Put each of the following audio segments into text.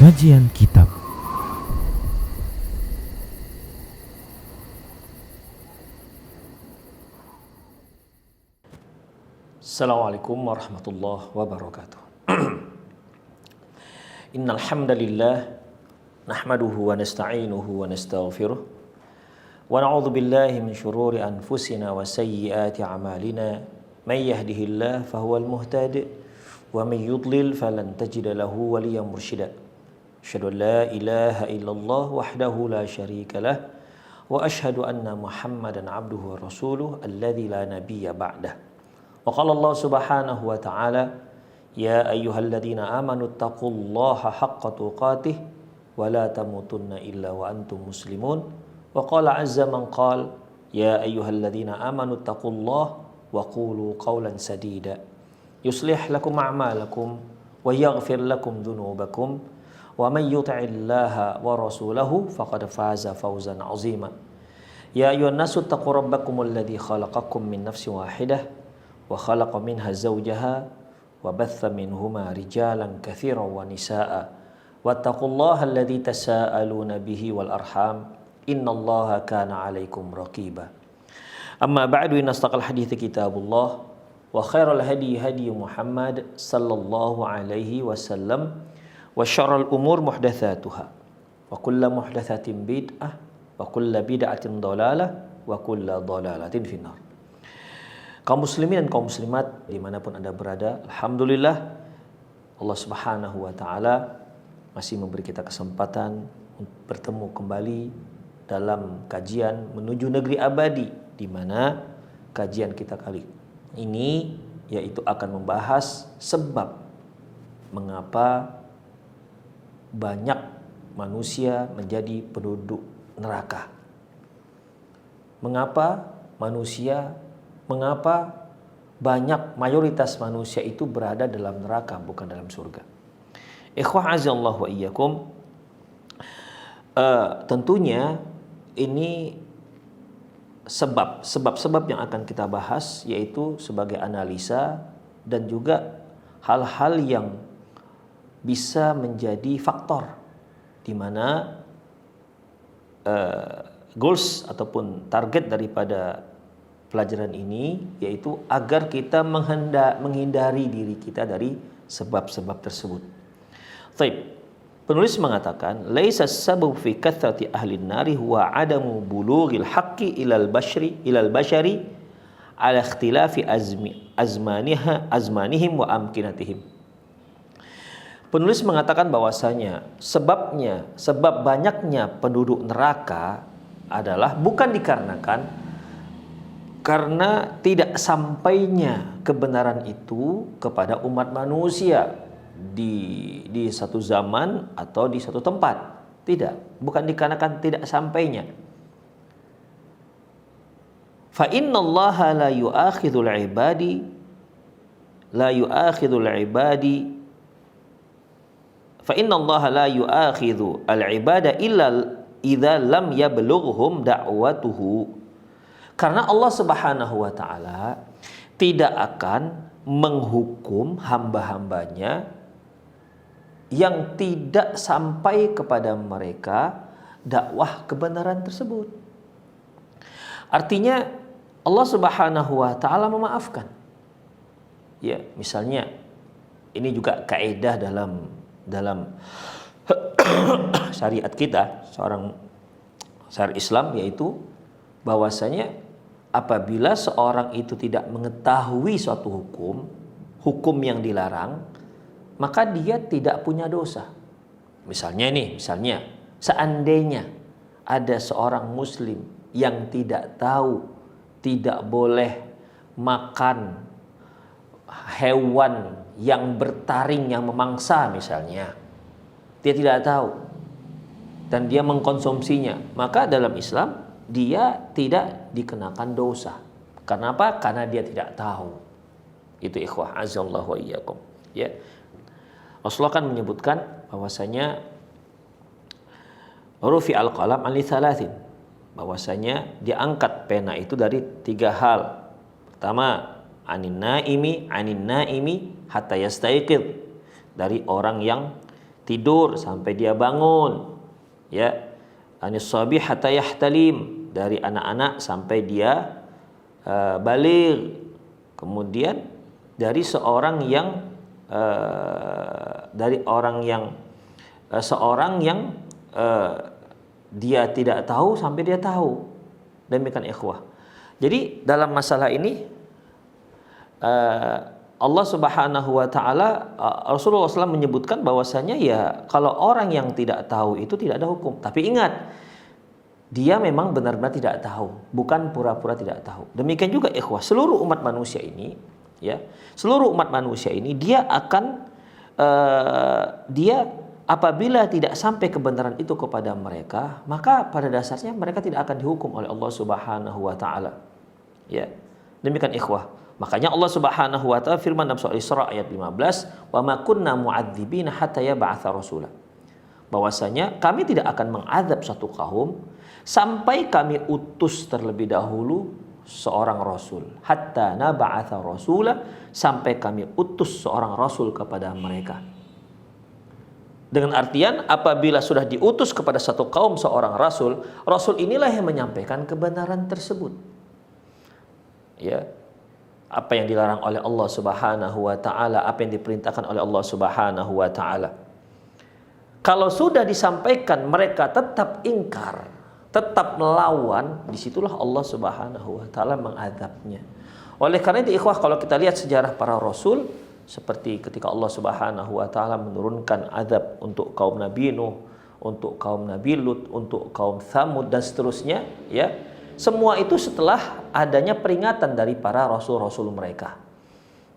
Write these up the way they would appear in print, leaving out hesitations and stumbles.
Kajian Kitab. Assalamualaikum warahmatullahi wabarakatuh. Innal hamdalillah nahmaduhu wa nasta'inuhu wa nastaghfiruh wa na'udzu billahi min shururi anfusina wa sayyiati a'malina may yahdihillahu fahuwal muhtadi wa may yudlil falan tajida lahu waliyyan mursyida. Asyhadu an la ilaha illallah wahdahu la syarika lah wa asyhadu anna Muhammadan abduhu wa rasuluh alladzi la nabiyya ba'dah. Wa qala Allah subhanahu wa ta'ala ya ayyuhalladzina amanu taqullaha haqqa tuqatih wa la tamutunna illa wa antum muslimun. Wa qala azza man qala ya ayyuhalladzina amanu taqullaha wa qulu qawlan sadida yuslih lakum a'malakum wa yaghfir lakum dhunubakum wa man yuti'illaha wa rasulahu faqad faza fawzan 'azima. Ya ayyuhan nasu taqu rabbakumul ladzi khalaqakum min nafsin wahidah wa khalaqa minha zawjaha wa batha minhuma rijalan katsiran wa nisaa'a wattaqullaha alladzi tasaaluna bihi wal arham innallaha kana 'alaikum raqiba. Amma ba'du, innastaqal hadithi kitabullah wa khairal hadi hadi Muhammad sallallahu alaihi wasallam wa syarrul umur muhdatsatuha wa kullu muhdatsatin bid'ah wa kullu bid'atin dhalalah wa kullu dhalalatin finnar. Kaum muslimin dan kaum muslimat dimanapun Anda berada, alhamdulillah Allah subhanahu wa ta'ala masih memberi kita kesempatan untuk bertemu kembali dalam kajian menuju negeri abadi, di mana kajian kita kali ini yaitu akan membahas sebab mengapa banyak manusia menjadi penduduk neraka. Mengapa banyak mayoritas manusia itu berada dalam neraka bukan dalam surga. Ikhwah azallahu wa iyyakum, tentunya ini sebab yang akan kita bahas, yaitu sebagai analisa dan juga hal-hal yang bisa menjadi faktor di mana goals ataupun target daripada pelajaran ini yaitu agar kita menghindari diri kita dari sebab-sebab tersebut. Baik. Penulis mengatakan, laisa sabab fi kathrati ahli nari huwa adamu bulughil haqqi ilal bashari ala ikhtilafi azmanihim wa amkinatihim. Penulis mengatakan bahwasanya sebab banyaknya penduduk neraka adalah bukan dikarenakan karena tidak sampainya kebenaran itu kepada umat manusia di satu zaman atau di satu tempat. Tidak, bukan dikarenakan tidak sampainya. Fa innallaha la yu'akhidul ibadi fa innallaha la yu'akhidhu al-ibada illa idza lam yablughhum da'watuhu. Karena Allah Subhanahu wa taala tidak akan menghukum hamba-hambanya yang tidak sampai kepada mereka dakwah kebenaran tersebut. Artinya Allah Subhanahu wa taala memaafkan. Ya, misalnya ini juga kaidah dalam syariat kita, seorang syariat Islam, yaitu bahwasanya apabila seorang itu tidak mengetahui suatu hukum yang dilarang, maka dia tidak punya dosa. Misalnya seandainya ada seorang muslim yang tidak tahu tidak boleh makan hewan yang bertaring yang memangsa misalnya, dia tidak tahu dan dia mengkonsumsinya, maka dalam Islam dia tidak dikenakan dosa. Karena apa? Karena dia tidak tahu. Itu ikhwah azallahu wa iyyakum. Ya. Rasulullah kan menyebutkan bahwasanya rufi al-qalam an thalathin, bahwasanya diangkat pena itu dari 3 hal. Pertama, anin naimi hatta yastaiqid, dari orang yang tidur sampai dia bangun, ya. Anis sabi hatta yahtalim, dari anak-anak sampai dia baligh. Kemudian dari seorang yang dia tidak tahu sampai dia tahu. Demikian ikhwah. Jadi dalam masalah ini Allah Subhanahu wa taala, Rasulullah SAW menyebutkan bahwasanya ya kalau orang yang tidak tahu itu tidak ada hukum. Tapi ingat, dia memang benar-benar tidak tahu, bukan pura-pura tidak tahu. Demikian juga ikhwah, seluruh umat manusia ini, ya, seluruh umat manusia ini dia akan apabila tidak sampai kebenaran itu kepada mereka, maka pada dasarnya mereka tidak akan dihukum oleh Allah Subhanahu wa taala. Ya. Demikian ikhwah. Makanya Allah Subhanahu wa taala firman dalam surah Isra ayat 15, "Wa ma kunna mu'adzibina hatta yab'atsa rasula." Bahwasanya kami tidak akan mengadab satu kaum sampai kami utus terlebih dahulu seorang rasul. Hatta nab'atsa rasula, sampai kami utus seorang rasul kepada mereka. Dengan artian apabila sudah diutus kepada satu kaum seorang rasul, rasul inilah yang menyampaikan kebenaran tersebut. Ya. Apa yang dilarang oleh Allah Subhanahu wa taala, apa yang diperintahkan oleh Allah Subhanahu wa taala. Kalau sudah disampaikan mereka tetap ingkar, tetap melawan, disitulah Allah Subhanahu wa taala mengadabnya. Oleh karena itu ikhwah, kalau kita lihat sejarah para rasul, seperti ketika Allah Subhanahu wa taala menurunkan azab untuk kaum Nabi Nuh, untuk kaum Nabi Lut, untuk kaum Tsamud dan seterusnya, ya. Semua itu setelah adanya peringatan dari para rasul-rasul mereka.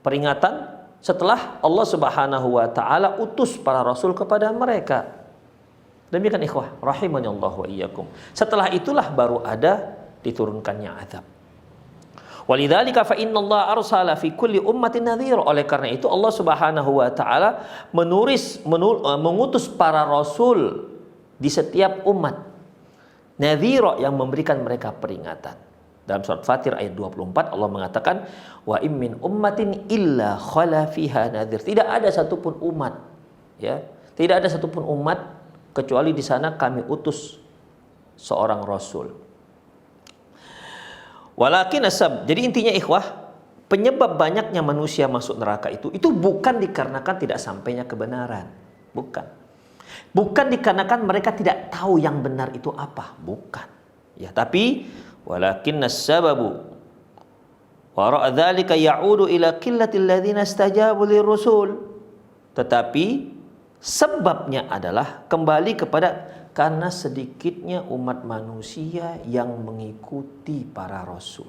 Peringatan setelah Allah Subhanahu wa taala utus para rasul kepada mereka. Demikian ikhwah rahimani Allah wa iyyakum. Setelah itulah baru ada diturunkannya azab. Walidzalika fa innallaha arsala fi kulli ummatin nadhir. Oleh karena itu Allah Subhanahu wa taala mengutus para rasul di setiap umat. Nadhira, yang memberikan mereka peringatan. Dalam surat Fatir ayat 24 Allah mengatakan, wa im min ummatin illa khala fiha nadhir. Tidak ada satupun umat, ya. Tidak ada satupun umat kecuali di sana kami utus seorang rasul. Walakin asab. Jadi intinya ikhwah, penyebab banyaknya manusia masuk neraka itu bukan dikarenakan tidak sampainya kebenaran. Bukan. Bukan dikarenakan mereka tidak tahu yang benar itu apa. Bukan. Ya, tapi walakin as-sababu wara' dzalika ya'udu ila qillatil ladzina istajabu lirrusul. Tetapi sebabnya adalah kembali kepada karena sedikitnya umat manusia yang mengikuti para rasul.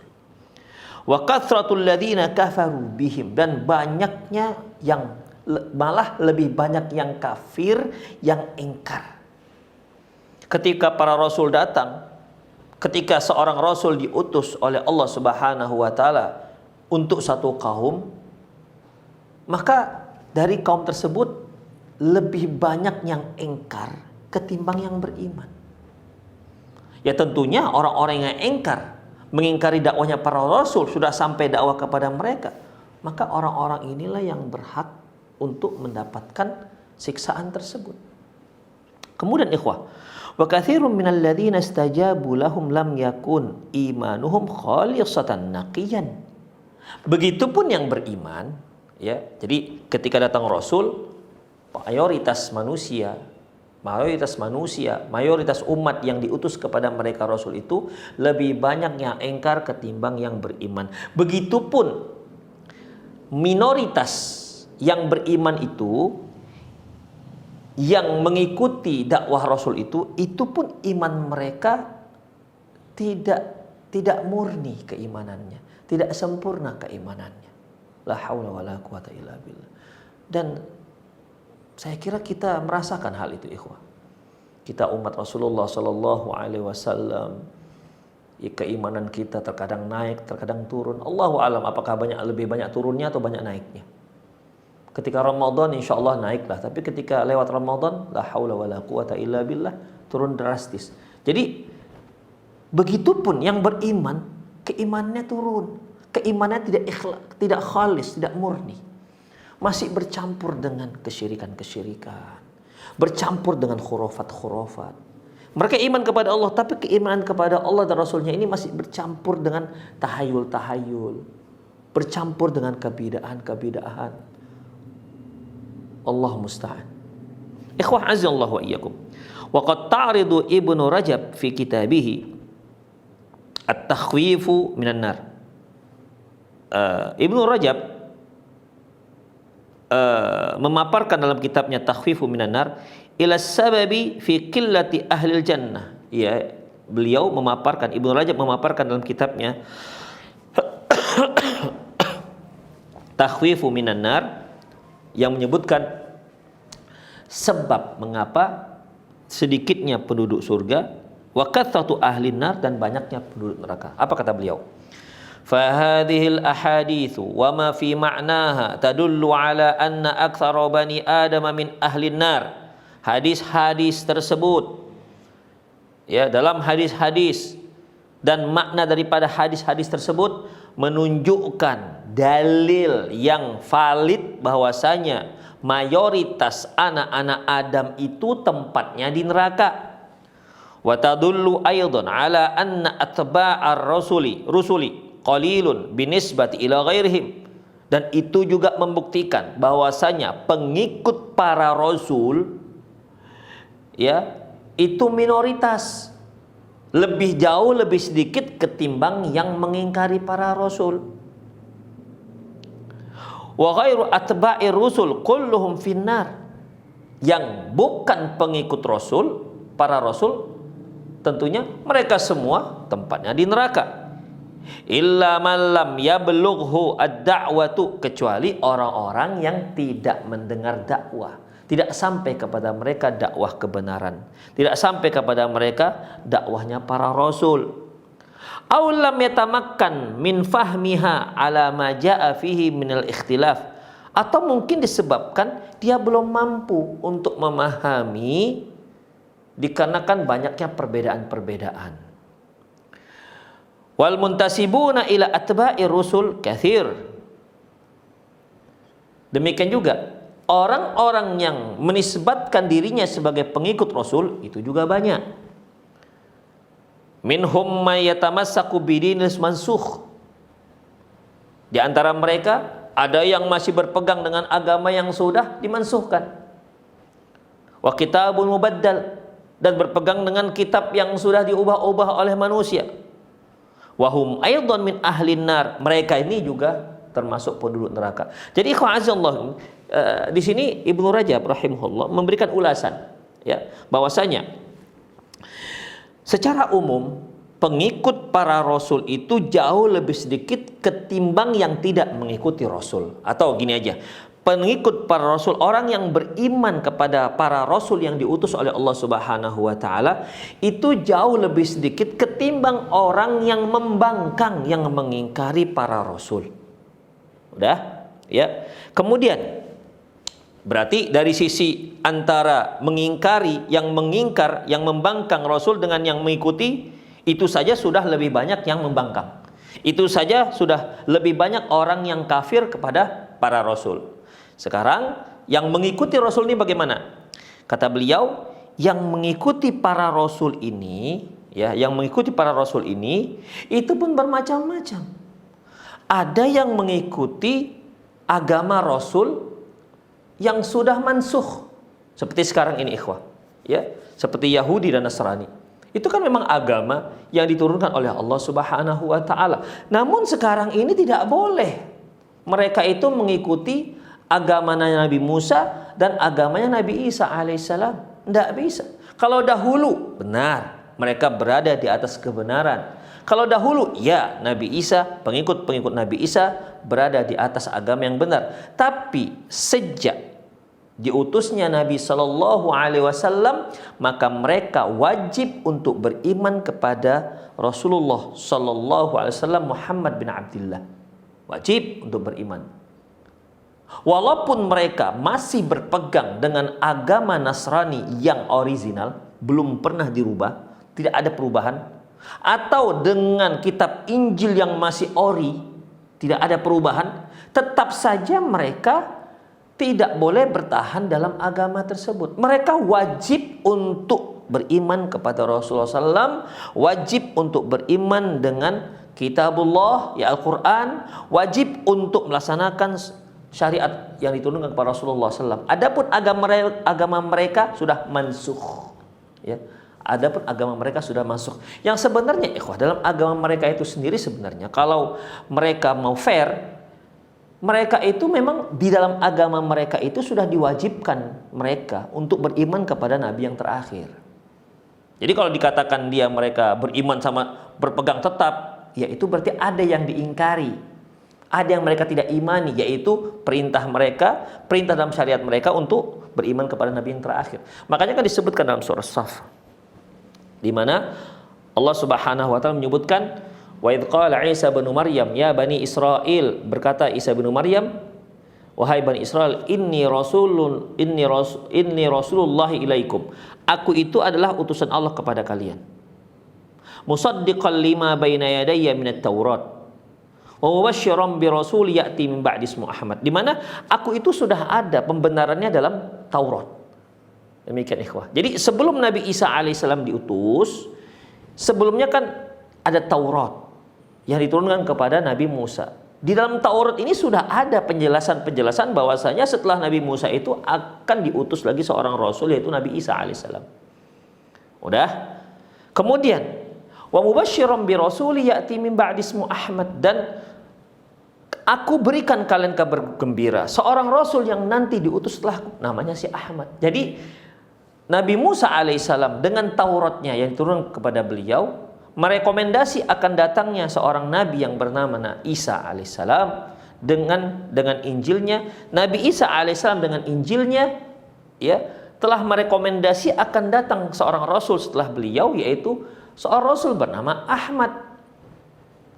Wa kathratul ladzina kafaru bihim, dan banyaknya yang malah lebih banyak yang kafir, yang ingkar. Ketika para rasul datang, ketika seorang rasul diutus oleh Allah Subhanahu wa taala untuk satu kaum, maka dari kaum tersebut lebih banyak yang ingkar ketimbang yang beriman. Ya tentunya orang-orang yang ingkar, mengingkari dakwahnya para rasul, sudah sampai dakwah kepada mereka, maka orang-orang inilah yang berhak untuk mendapatkan siksaan tersebut. Kemudian ikhwah, wa katsirun minal ladzina istajabu lahum lam yakun imanuhum khalisatan naqiyan. Begitupun yang beriman, ya. Jadi ketika datang rasul, mayoritas umat yang diutus kepada mereka rasul itu lebih banyak yang ingkar ketimbang yang beriman. Begitupun minoritas yang beriman itu, yang mengikuti dakwah rasul itu pun iman mereka tidak murni keimanannya, tidak sempurna keimanannya. La haula wala quwata illa billah. Dan saya kira kita merasakan hal itu ikhwah. Kita umat Rasulullah sallallahu alaihi wasallam, ya, keimanan kita terkadang naik, terkadang turun. Allahu alam apakah lebih banyak turunnya atau banyak naiknya. Ketika Ramadan insya Allah naiklah, tapi ketika lewat Ramadan la haula wala quwata illa billah, turun drastis. Jadi begitupun yang beriman, keimanannya turun, keimanannya tidak khalis, tidak murni, masih bercampur dengan kesyirikan-kesyirikan, bercampur dengan khurafat-khurafat. Mereka iman kepada Allah, tapi keimanan kepada Allah dan Rasulnya ini masih bercampur dengan tahayul-tahayul, bercampur dengan kebidaan-kebidaan. Allah musta'an. Ikhwah azallahu wa iyyakum. Wa qad ta'ridu Ibnu Rajab fi kitabihi At-Takhwifu minan Nar. Ibnu Rajab memaparkan dalam kitabnya Takhwifu minan Nar ila sababi fi qillati ahlil jannah. Ya, beliau memaparkan, Ibnu Rajab memaparkan dalam kitabnya Takhwifu minan Nar yang menyebutkan sebab mengapa sedikitnya penduduk surga wa kathratu ahlin nar dan banyaknya penduduk neraka. Apa kata beliau? Fahadhil ahaditsu wa ma fi ma'naha tadullu ala anna aktsara bani adam min ahlin nar. Hadis-hadis tersebut, ya, dalam hadis-hadis dan makna daripada hadis-hadis tersebut menunjukkan dalil yang valid bahwasanya mayoritas anak-anak Adam itu tempatnya di neraka. Wa tadullu aidan ala anna atba'ar rusuli qalilun binisbati ila ghairihim, dan itu juga membuktikan bahwasanya pengikut para rasul, ya, itu minoritas, lebih jauh lebih sedikit ketimbang yang mengingkari para rasul. Wa ghairu atba'ir rusul kulluhum finnar, yang bukan pengikut rasul, para rasul, tentunya mereka semua tempatnya di neraka. Illa man lam yablughu ad-da'watu, kecuali orang-orang yang tidak mendengar dakwah, tidak sampai kepada mereka dakwah kebenaran, tidak sampai kepada mereka dakwahnya para rasul. Aw lam yatamakkan min fahmiha ala ma jaa fihi minal ikhtilaf, atau mungkin disebabkan dia belum mampu untuk memahami dikarenakan banyaknya perbedaan-perbedaan. Wal muntasibuna ila atba'ir rusul katsir. Demikian juga orang-orang yang menisbatkan dirinya sebagai pengikut rasul itu juga banyak. Minhum may yatamassaku bidinil mansukh. Di antara mereka ada yang masih berpegang dengan agama yang sudah dimansuhkan. Wa kitabun mubaddal, dan berpegang dengan kitab yang sudah diubah-ubah oleh manusia. Wa hum aidan min ahlin nar, mereka ini juga termasuk penduduk neraka. Jadi ikhwa'azallah, di sini Ibnu Rajab rahimahullah memberikan ulasan, ya, bahwasanya secara umum pengikut para rasul itu jauh lebih sedikit ketimbang yang tidak mengikuti rasul. Atau gini aja, pengikut para rasul, orang yang beriman kepada para rasul yang diutus oleh Allah Subhanahu wa taala, itu jauh lebih sedikit ketimbang orang yang membangkang, yang mengingkari para rasul. Udah, ya. Kemudian berarti dari sisi antara mengingkari, yang mengingkar, yang membangkang rasul dengan yang mengikuti, itu saja sudah lebih banyak yang membangkang. Itu saja sudah lebih banyak orang yang kafir kepada para rasul. Sekarang yang mengikuti rasul ini bagaimana? Kata beliau, yang mengikuti para rasul ini, ya, yang mengikuti para rasul ini itu pun bermacam-macam. Ada yang mengikuti agama rasul yang sudah mansuh, seperti sekarang ini ikhwah, ya, seperti Yahudi dan Nasrani. Itu kan memang agama yang diturunkan oleh Allah Subhanahu wa taala. Namun sekarang ini tidak boleh mereka itu mengikuti agama Nabi Musa dan agamanya Nabi Isa alaihissalam. Tidak bisa. Kalau dahulu benar, mereka berada di atas kebenaran. Kalau dahulu, ya, Nabi Isa, pengikut-pengikut Nabi Isa berada di atas agama yang benar. Tapi sejak diutusnya Nabi Sallallahu Alaihi Wasallam, maka mereka wajib untuk beriman kepada Rasulullah Sallallahu Alaihi Wasallam Muhammad bin Abdullah. Wajib untuk beriman. Walaupun mereka masih berpegang dengan agama Nasrani yang original, belum pernah dirubah, tidak ada perubahan, atau dengan kitab Injil yang masih ori, tidak ada perubahan, tetap saja mereka tidak boleh bertahan dalam agama tersebut. Mereka wajib untuk beriman kepada Rasulullah SAW, wajib untuk beriman dengan kitabullah, ya Al-Quran, wajib untuk melaksanakan syariat yang diturunkan kepada Rasulullah SAW. Adapun agama mereka sudah mansukh, ya. Adapun agama mereka sudah masuk. Yang sebenarnya ikhwah, dalam agama mereka itu sendiri sebenarnya kalau mereka mau fair, mereka itu memang di dalam agama mereka itu sudah diwajibkan mereka untuk beriman kepada Nabi yang terakhir. Jadi kalau dikatakan mereka beriman sama berpegang tetap, ya itu berarti ada yang diingkari. Ada yang mereka tidak imani, yaitu perintah dalam syariat mereka untuk beriman kepada Nabi yang terakhir. Makanya kan disebutkan dalam surah Saf, di mana Allah Subhanahu wa taala menyebutkan, wa idz qala Isa bin Maryam ya bani Israil, berkata Isa bin Maryam, wahai bani Israel, inni rasulullah ilaikum, aku itu adalah utusan Allah kepada kalian, musaddiqan lima baina yadayya minat Taurat wa mubasysyiran bi rasul ya'ti min ba'di ismu Ahmad, di mana aku itu sudah ada pembenarannya dalam Taurat. Demikian ikhwah. Jadi sebelum Nabi Isa alaihissalam diutus, sebelumnya kan ada Taurat yang diturunkan kepada Nabi Musa. Di dalam Taurat ini sudah ada penjelasan-penjelasan bahwasanya setelah Nabi Musa itu akan diutus lagi seorang rasul, yaitu Nabi Isa alaihissalam. Udah. Kemudian wa mubasysyiran bi rasuli ya'ti min ba'di ismu Ahmad, dan aku berikan kalian kabar gembira seorang rasul yang nanti diutus setelahku, namanya si Ahmad. Jadi Nabi Musa alaihissalam dengan Tauratnya yang turun kepada beliau merekomendasi akan datangnya seorang nabi yang bernama Isa alaihissalam dengan Injilnya. Nabi Isa alaihissalam dengan Injilnya, ya, telah merekomendasi akan datang seorang rasul setelah beliau, yaitu seorang rasul bernama Ahmad,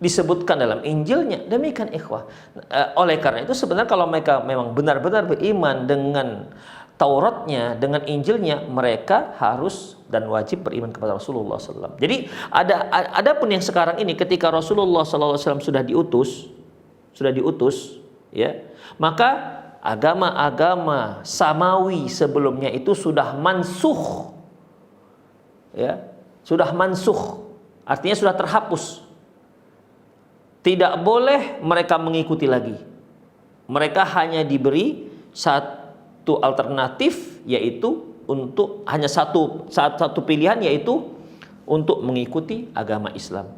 disebutkan dalam Injilnya. Demikian ikhwah. Oleh karena itu sebenarnya kalau mereka memang benar-benar beriman dengan Tauratnya, dengan Injilnya, mereka harus dan wajib beriman kepada Rasulullah SAW. Jadi ada pun yang sekarang ini ketika Rasulullah SAW sudah diutus, ya, maka agama-agama samawi sebelumnya itu sudah mansukh, ya, sudah mansukh, artinya sudah terhapus. Tidak boleh mereka mengikuti lagi. Mereka hanya diberi satu alternatif, yaitu untuk hanya satu pilihan, yaitu untuk mengikuti agama Islam.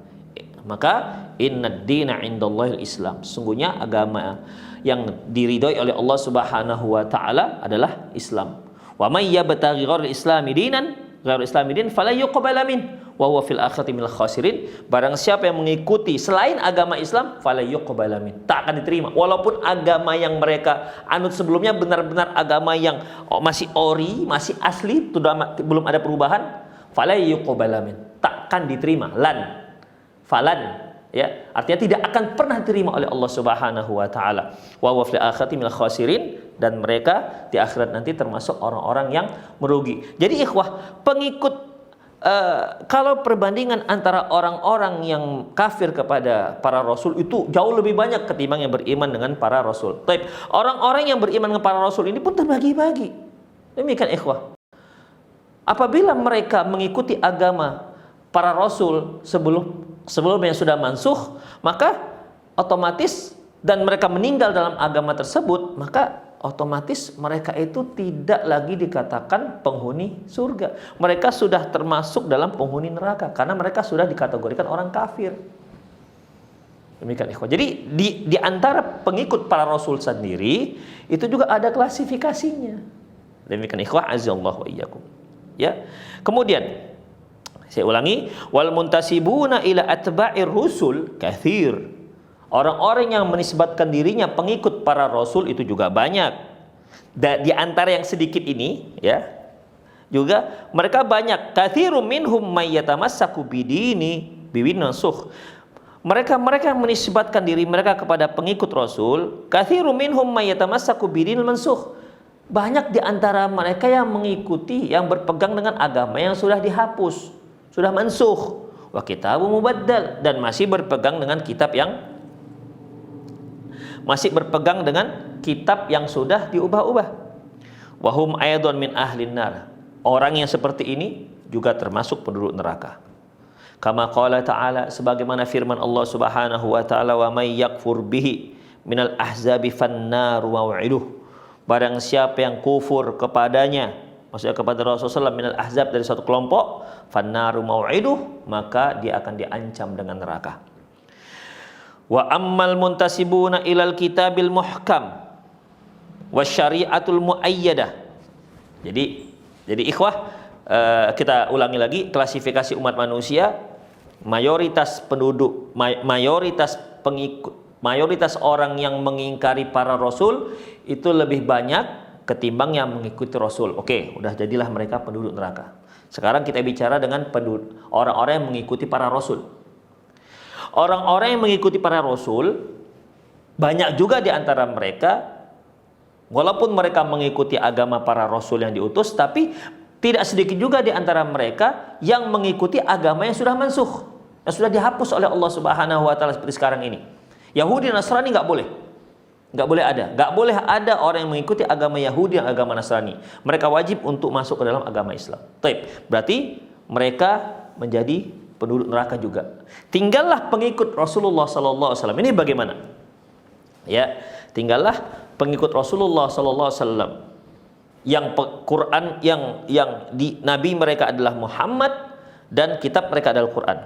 Maka innad dina indallahil Islam, sesungguhnya agama yang diridhoi oleh Allah Subhanahu wa taala adalah Islam. Wa may yabtaghi ghairal islami dinan fala yuqbala min wa huwa fil akhirati minal khasirin. Barang siapa yang mengikuti selain agama Islam, fala yuqbala min, tak akan diterima. Walaupun agama yang mereka anut sebelumnya benar-benar agama yang masih ori, masih asli, belum ada perubahan, fala yuqbala min, tak akan diterima. Falan, ya, artinya tidak akan pernah diterima oleh Allah Subhanahu wa taala. Wa huwa fil akhirati minal khasirin, dan mereka di akhirat nanti termasuk orang-orang yang merugi. Jadi ikhwah, pengikut kalau perbandingan antara orang-orang yang kafir kepada para rasul itu jauh lebih banyak ketimbang yang beriman dengan para rasul. Tapi orang-orang yang beriman dengan para rasul ini pun terbagi-bagi. Demikian ikhwah. Apabila mereka mengikuti agama para rasul sebelumnya sudah mansukh, maka otomatis, dan mereka meninggal dalam agama tersebut, maka otomatis mereka itu tidak lagi dikatakan penghuni surga. Mereka sudah termasuk dalam penghuni neraka karena mereka sudah dikategorikan orang kafir. Demikian ikhwan. Jadi di antara pengikut para rasul sendiri itu juga ada klasifikasinya. Demikian ikhwan, azallahu wa iyyakum. Ya. Kemudian saya ulangi, wal muntasibuna ila atba'ir rusul katsir. Orang-orang yang menisbatkan dirinya pengikut para rasul itu juga banyak. Di antara yang sedikit ini, ya, juga mereka banyak. Katsirum minhum may yatamassaku bidini biwinasukh. Mereka yang menisbatkan diri mereka kepada pengikut rasul, katsirum minhum may yatamassaku bidinil mansukh. Banyak di antara mereka yang mengikuti, yang berpegang dengan agama yang sudah dihapus, sudah mansukh. Wa kitabun mubaddal, dan masih berpegang dengan kitab yang masih berpegang dengan kitab yang sudah diubah-ubah. Wahum aidon min ahlin nar. Orang yang seperti ini juga termasuk penduduk neraka. Kama qala ta'ala, sebagaimana firman Allah Subhanahu wa taala, wa may yakfur bihi minal ahzabi fannaru maw'iduh. Barang siapa yang kufur kepadanya, maksudnya kepada Rasulullah SAW, minal ahzab, dari suatu kelompok, fannaru maw'iduh, maka dia akan diancam dengan neraka. Wa ammal muntasibuna ilal kitabil muhkam wa syari'atul muayyadah. Jadi ikhwah, kita ulangi lagi klasifikasi umat manusia. Mayoritas penduduk, mayoritas pengikut, mayoritas orang yang mengingkari para rasul itu lebih banyak ketimbang yang mengikuti rasul. Oke, udah jadilah mereka penduduk neraka. Sekarang kita bicara dengan orang-orang yang mengikuti para rasul. Orang-orang yang mengikuti para rasul, banyak juga di antara mereka, walaupun mereka mengikuti agama para rasul yang diutus, tapi tidak sedikit juga di antara mereka yang mengikuti agama yang sudah mansuh, yang sudah dihapus oleh Allah Subhanahu wa taala, seperti sekarang ini. Yahudi Nasrani nggak boleh. Nggak boleh ada orang yang mengikuti agama Yahudi dan agama Nasrani. Mereka wajib untuk masuk ke dalam agama Islam. Baik, berarti mereka menjadi penduduk neraka juga. Tinggallah pengikut Rasulullah sallallahu alaihi wasallam. Ini bagaimana? Ya, tinggallah pengikut Rasulullah sallallahu alaihi wasallam yang Quran yang di nabi mereka adalah Muhammad dan kitab mereka adalah Quran.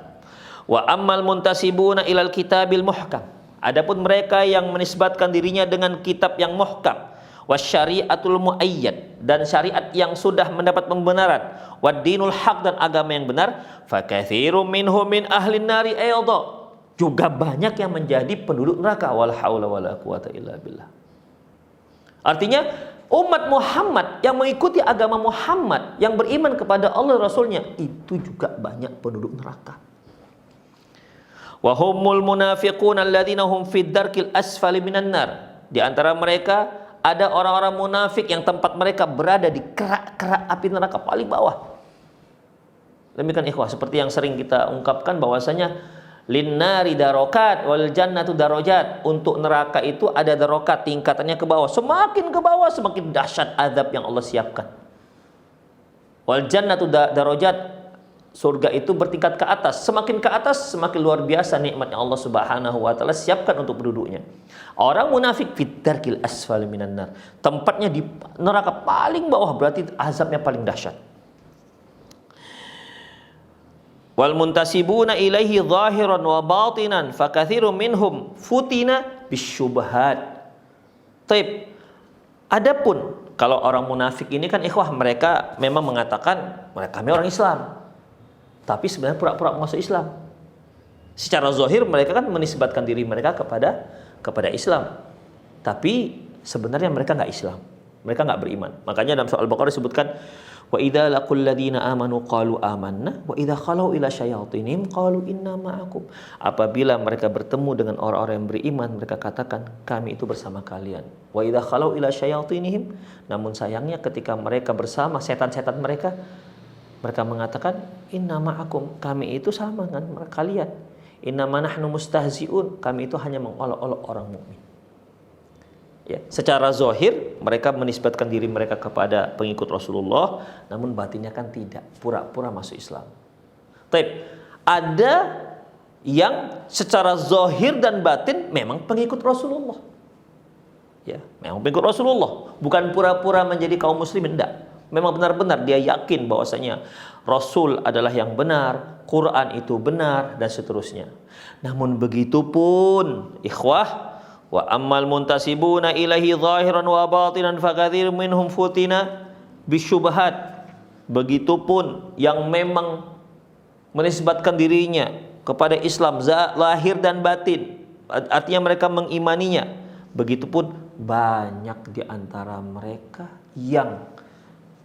Wa ammal muntasibuna ilal kitabil muhkam. Adapun mereka yang menisbatkan dirinya dengan kitab yang muhkam, wasyari'atul muayyad, dan syariat yang sudah mendapat pembenaran, waddinul haq, dan agama yang benar, fakatsirum minhum min ahlin nari aydha. Juga banyak yang menjadi penduduk neraka. Wala haula wala quwata illa billah. Artinya umat Muhammad yang mengikuti agama Muhammad, yang beriman kepada Allah Rasulnya, itu juga banyak penduduk neraka. Wa humul munafiqun alladzina hum fid darkil asfali minan nar. Di antara mereka ada orang-orang munafik yang tempat mereka berada di kerak-kerak api neraka paling bawah. Demikian ikhwah, seperti yang sering kita ungkapkan bahwasanya linnari darokat wal jannatu darajat. Untuk neraka itu ada darokat, tingkatannya ke bawah. Semakin ke bawah semakin dahsyat azab yang Allah siapkan. Wal jannatu darajat, surga itu bertingkat ke atas. Semakin ke atas semakin luar biasa nikmat yang Allah Subhanahu wa taala siapkan untuk penduduknya. Orang munafik fid-darkil asfali minan nar. Tempatnya di neraka paling bawah, berarti azabnya paling dahsyat. Wal muntasibuna ilaihi zahiran wa batinan fakatsirun minhum futina bisyubhat. Taib. Adapun kalau orang munafik ini kan ikhwah, mereka memang mengatakan kami orang Islam, tapi sebenarnya pura-pura masuk Islam. Secara zahir mereka kan menisbatkan diri mereka kepada Islam, tapi sebenarnya mereka nggak Islam, mereka nggak beriman. Makanya dalam surah Al-Baqarah disebutkan, wa idza laqul ladzina amanu qalu amanna wa idza khalau ila syayatinihim qalu inna ma'akum. Apabila mereka bertemu dengan orang-orang yang beriman, mereka katakan kami itu bersama kalian. Wa idza khalau ila syayatinihim, namun sayangnya ketika mereka bersama setan-setan mereka, mereka mengatakan inna ma'akum, kami itu sama dengan kalian. Inna ma nahnu mustahzi'un, kami itu hanya mengolok-olok orang mukmin. Ya, secara zahir mereka menisbatkan diri mereka kepada pengikut Rasulullah, namun batinnya kan tidak, pura-pura masuk Islam. Taib, ada yang secara zahir dan batin memang pengikut Rasulullah. Ya, memang pengikut Rasulullah, bukan pura-pura menjadi kaum muslimin, tidak. Memang benar-benar dia yakin bahwasanya Rasul adalah yang benar, Quran itu benar, dan seterusnya. Namun begitu pun ikhwah, wa ammal muntasibuna ilahi zahiran wa batinan fakatsirun minhum futina bisyubhat. Begitupun yang memang menisbatkan dirinya kepada Islam lahir dan batin, artinya mereka mengimaninya. Begitupun banyak di antara mereka yang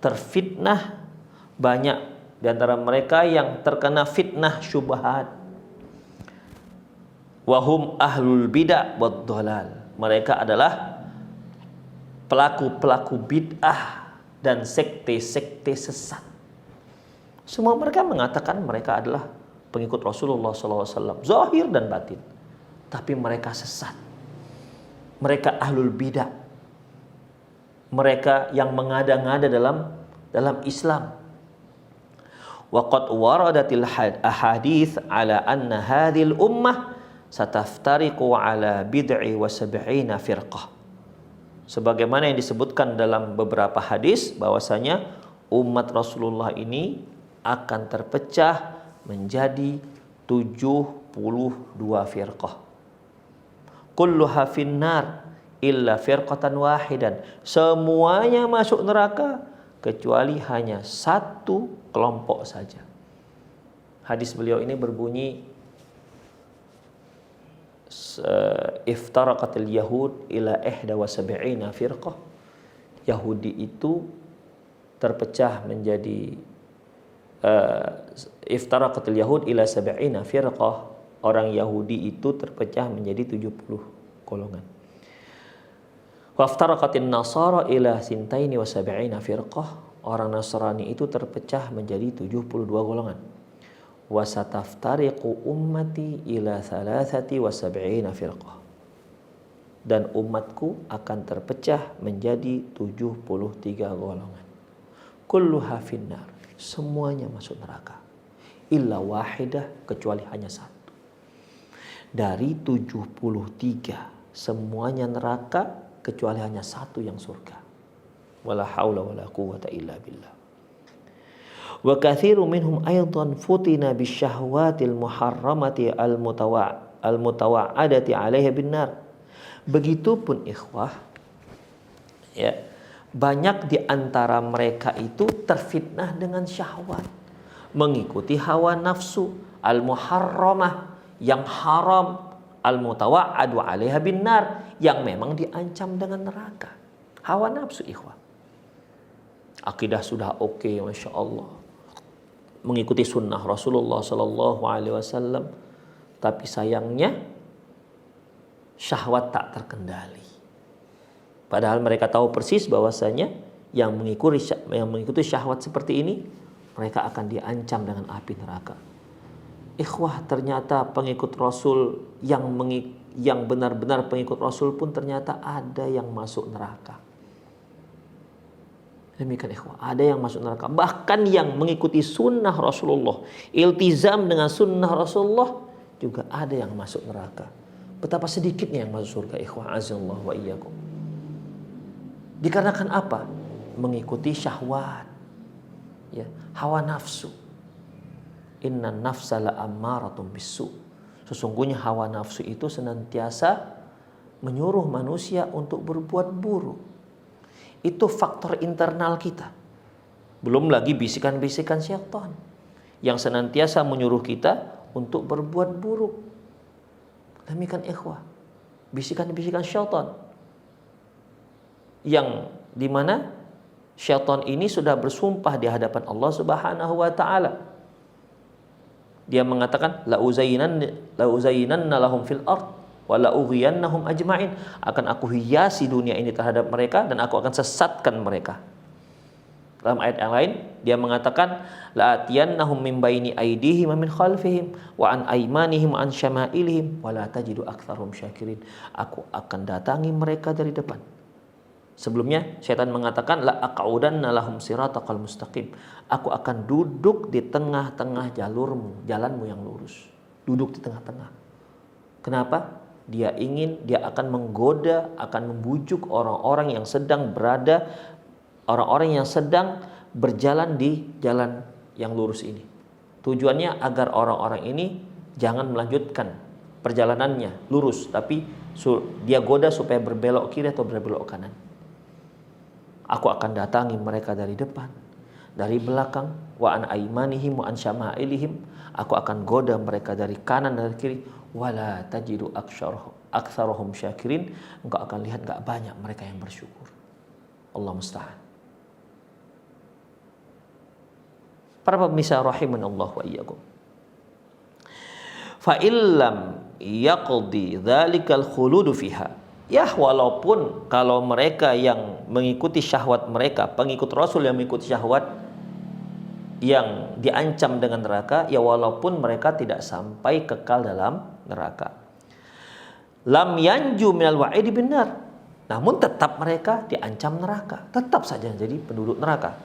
terfitnah, banyak di antara mereka yang terkena fitnah syubhat. Wahum ahlul bid'ah wad dhalal. Mereka adalah pelaku-pelaku bid'ah dan sekte-sekte sesat. Semua mereka mengatakan mereka adalah pengikut Rasulullah SAW, zahir dan batin, tapi mereka sesat. mereka ahlul bidah, mereka yang mengada-ngada dalam Islam. Wa qad waradatil ahadits ala anna hadhil ummah sataftariqu ala bid'i wa sab'ina firqah. Sebagaimana yang disebutkan dalam beberapa hadis bahwasanya umat Rasulullah ini akan terpecah menjadi 72 firqah. Kulluha finnar illa firqatan wahidan. Semuanya masuk neraka kecuali hanya satu kelompok saja. Hadis beliau ini berbunyi iftaraqatil yahud ila 71 firqah. Yahudi itu terpecah menjadi iftaraqatil yahud ila 70 firqah. Orang Yahudi itu terpecah menjadi 70 golongan. Waftaraqatin nasara ila 72 firqah. Orang Nasrani itu terpecah menjadi 72 golongan. Wasataftariqu ummati ila 73 firqah. Dan umatku akan terpecah menjadi 73 golongan. Kulluha finnar. Semuanya masuk neraka. Illa wahidah, kecuali hanya satu. Dari 73 semuanya neraka kecuali hanya satu yang surga. Wala haula wala quwwata illa billah. Wa katsiru minhum aidan futina bisyahwatil muharramati al-mutawa'adati 'alaiha binnar. Begitupun ikhwah, ya, banyak di antara mereka itu terfitnah dengan syahwat, mengikuti hawa nafsu al-muharramah yang haram, al-mutawa'adu 'alaiha binnar yang memang diancam dengan neraka. Hawa nafsu ikhwah. Akidah sudah oke, masya Allah, mengikuti sunnah Rasulullah Sallallahu Alaihi Wasallam, tapi sayangnya syahwat tak terkendali. Padahal mereka tahu persis bahwasanya yang mengikuti syahwat seperti ini, mereka akan diancam dengan api neraka. Ikhwah, ternyata pengikut Rasul yang benar-benar pengikut Rasul pun ternyata ada yang masuk neraka. Demikian ikhwah, ada yang masuk neraka. Bahkan yang mengikuti sunnah Rasulullah, iltizam dengan sunnah Rasulullah, juga ada yang masuk neraka. Betapa sedikitnya yang masuk surga ikhwah, azallah wa iyyakum. Dikarenakan apa? Mengikuti syahwat, ya, hawa nafsu. Inna nafsa la ammaratun bisu. Sesungguhnya hawa nafsu itu senantiasa menyuruh manusia untuk berbuat buruk. Itu faktor internal kita. Belum lagi bisikan-bisikan syaitan yang senantiasa menyuruh kita untuk berbuat buruk. Demikian ikhwah, bisikan-bisikan syaitan yang dimana syaitan ini sudah bersumpah di hadapan Allah Subhanahu wa taala. Dia mengatakan la uzayyinanna lahum fil ard wa la ughiyannahum ajma'in. Akan aku hiasi dunia ini terhadap mereka dan aku akan sesatkan mereka. Dalam ayat yang lain dia mengatakan la atiyannahum min baini aydihim wa min khalfihim wa an aymanihim wa an syama'ilihim wa la tajidu aktsarahum syakirin. Aku akan datangi mereka dari depan. Sebelumnya syaitan mengatakan la aq'udanna lahum siratal mustaqim. Aku akan duduk di tengah-tengah jalanmu yang lurus. Duduk di tengah-tengah. Kenapa? Dia akan menggoda, akan membujuk orang-orang yang sedang berjalan di jalan yang lurus ini. Tujuannya agar orang-orang ini jangan melanjutkan perjalanannya lurus, tapi dia goda supaya berbelok kiri atau berbelok kanan. Aku akan datangi mereka dari depan, dari belakang, wa an aymanihim wa an syama'ilihim. Aku akan goda mereka dari kanan dan dari kiri. Wala tajidu aktsarahum syakirin. Engkau akan lihat enggak banyak mereka yang bersyukur. Allah musta'an. Para pemirsa rahimanallah wa iyyakum. Fa illam yaqdi dzalikal khuludu fiha. Ya, walaupun kalau mereka yang mengikuti syahwat mereka, pengikut Rasul yang mengikuti syahwat yang diancam dengan neraka, ya walaupun mereka tidak sampai kekal dalam neraka. lam yanju minal wa'idi binar. Namun tetap mereka diancam neraka, tetap saja jadi penduduk neraka.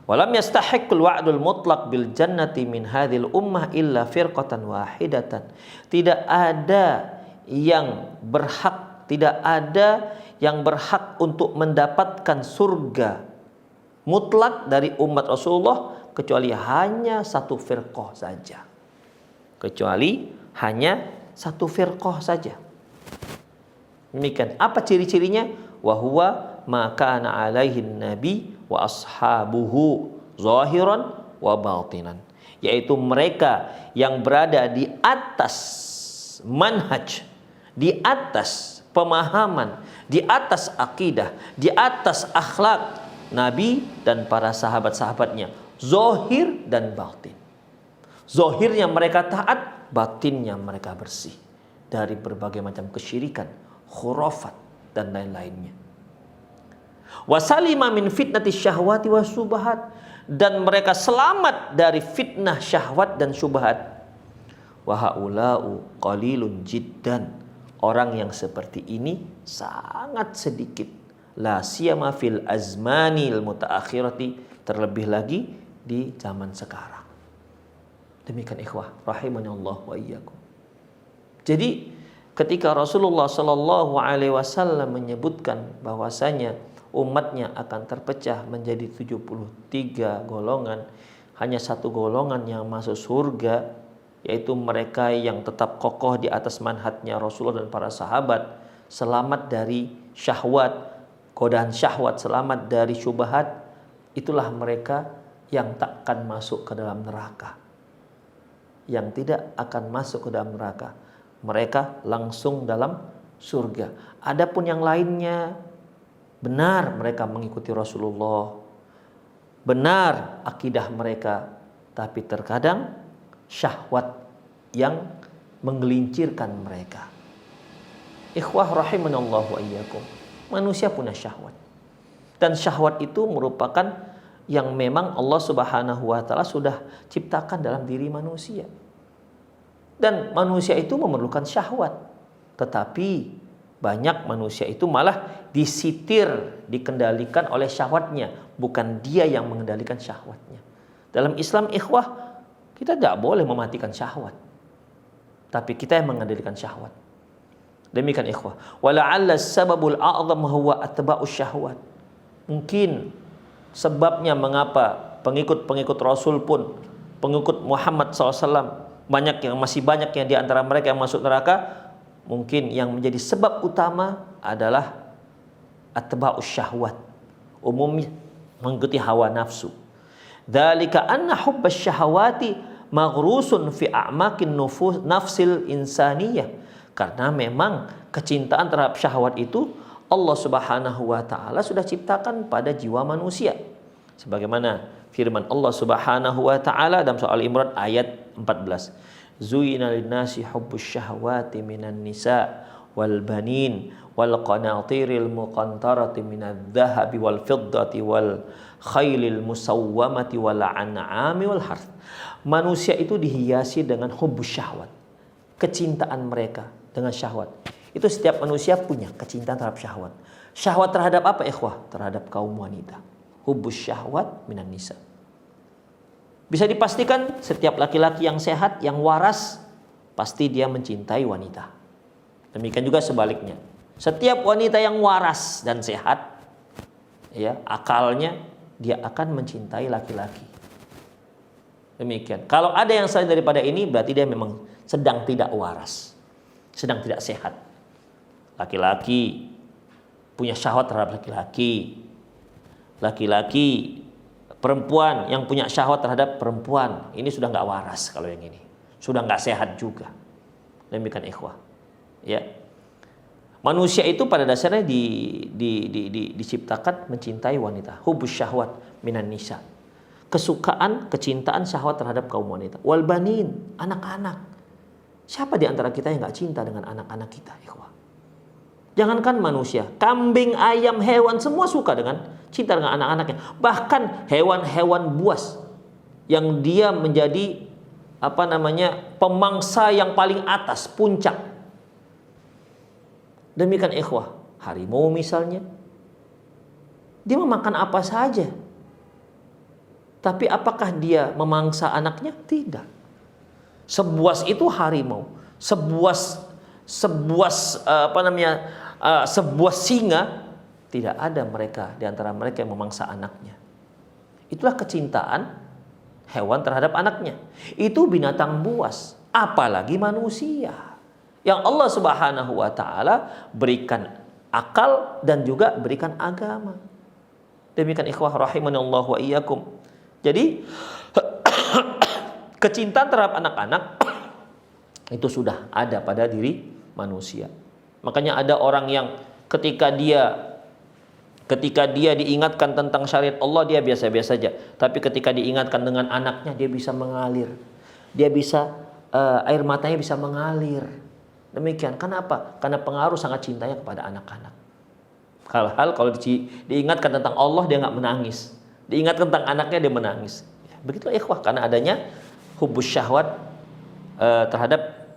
Walam yastahiqqul wa'dul mutlaq bil jannati min hadhil ummah illa firqatan wahidatan. Tidak ada yang berhak untuk mendapatkan surga mutlak dari umat Rasulullah kecuali hanya satu firqah saja. Kecuali hanya satu firqah saja. Demikian. Apa ciri-cirinya? Wa huwa ma kana alaihi nabi wa ashabuhu zahiran wa batinan. Yaitu mereka yang berada di atas manhaj, di atas pemahaman, di atas akidah, di atas akhlak Nabi dan para sahabat-sahabatnya, zahir dan batin. Zahirnya mereka taat, batinnya mereka bersih dari berbagai macam kesyirikan, khurafat dan lain-lainnya. Wasalima min fitnati syahwati wa subahat, dan mereka selamat dari fitnah syahwat dan syubhat. Wa haula'u qalilun jiddan, orang yang seperti ini sangat sedikit. La siyama fil azmanil mutaakhirati, terlebih lagi di zaman sekarang. Demikian ikhwah rahimanallah wa iyyakum. Jadi ketika Rasulullah sallallahu alaihi wasallam menyebutkan bahwasanya umatnya akan terpecah menjadi 73 golongan, hanya satu golongan yang masuk surga, yaitu mereka yang tetap kokoh di atas manhajnya Rasulullah dan para sahabat, selamat dari syahwat, godaan syahwat, selamat dari syubhat. Itulah mereka yang takkan masuk ke dalam neraka, yang tidak akan masuk ke dalam neraka. Mereka langsung dalam surga. Adapun yang lainnya, benar mereka mengikuti Rasulullah, benar akidah mereka, tapi terkadang syahwat yang menggelincirkan mereka. Ikhwah rahimanallah wa iyyakum. Manusia punya syahwat. Dan syahwat itu merupakan yang memang Allah Subhanahu wa taala sudah ciptakan dalam diri manusia. Dan manusia itu memerlukan syahwat. Tetapi banyak manusia itu malah disitir, dikendalikan oleh syahwatnya, bukan dia yang mengendalikan syahwatnya. Dalam Islam ikhwah, kita tidak boleh mematikan syahwat, tapi kita yang mengendalikan syahwat. Demikian ikhwah. Wala'alla sababul a'zam huwa atba'us syahwat. Mungkin sebabnya mengapa pengikut-pengikut Rasul pun, pengikut Muhammad SAW, masih banyak yang di antara mereka yang masuk neraka. Mungkin yang menjadi sebab utama adalah atba'us syahwat, umumnya mengikuti hawa nafsu. Dzalika anna hubbas syahawati maghrusun fi a'makin nafsil insaniyah. Karena memang kecintaan terhadap syahwat itu Allah Subhanahu wa taala sudah ciptakan pada jiwa manusia. Sebagaimana firman Allah Subhanahu wa taala dalam surah Al-Imran ayat 14. Zuyina lin-nasi hubbus syahawati minan nisa wal banin wal qanatiril muqantarati minadh-dhahabi wal fiddati wal khailil musawwamati wal an'ami wal harth. Manusia itu dihiasi dengan hubbus syahwat, kecintaan mereka dengan syahwat. Itu setiap manusia punya kecintaan terhadap syahwat. Syahwat terhadap apa ikhwah? Terhadap kaum wanita. Hubbus syahwat minan nisa. Bisa dipastikan setiap laki-laki yang sehat, yang waras, pasti dia mencintai wanita. Demikian juga sebaliknya. Setiap wanita yang waras dan sehat, ya, akalnya, dia akan mencintai laki-laki. Demikian. Kalau ada yang selain daripada ini, berarti dia memang sedang tidak waras, sedang tidak sehat. Laki-laki punya syahwat terhadap laki-laki. Laki-laki, perempuan yang punya syahwat terhadap perempuan, ini sudah nggak waras. Kalau yang ini sudah nggak sehat juga. Demikian ikhwah. Ya, manusia itu pada dasarnya diciptakan mencintai wanita. Hubbus syahwat minan nisa. Kesukaan, kecintaan syahwat terhadap kaum wanita. Wal banin, anak-anak. Siapa di antara kita yang nggak cinta dengan anak-anak kita, ikhwah? Jangankan manusia, kambing, ayam, hewan, semua suka dengan cinta dengan anak-anaknya. Bahkan hewan-hewan buas yang dia menjadi pemangsa yang paling atas, puncak. Demikian ikhwah, harimau misalnya, dia memakan apa saja. Tapi apakah dia memangsa anaknya? Tidak. Sebuas itu harimau, sebuas singa, tidak ada mereka di antara mereka yang memangsa anaknya. Itulah kecintaan hewan terhadap anaknya. Itu binatang buas, apalagi manusia yang Allah Subhanahu wa taala berikan akal dan juga berikan agama. Demikian ikhwah rahimanallah wa iyyakum. Jadi kecintaan terhadap anak-anak itu sudah ada pada diri manusia. Makanya ada orang yang ketika dia diingatkan tentang syariat Allah, dia biasa-biasa saja. Tapi ketika diingatkan dengan anaknya, dia bisa mengalir. Dia bisa air matanya bisa mengalir. Demikian. Kenapa? Karena pengaruh sangat cintanya kepada anak-anak. Hal-hal kalau diingatkan tentang Allah, dia nggak menangis. Diingatkan tentang anaknya, dia menangis. Begitulah ikhwah, karena adanya hubbus syahwat terhadap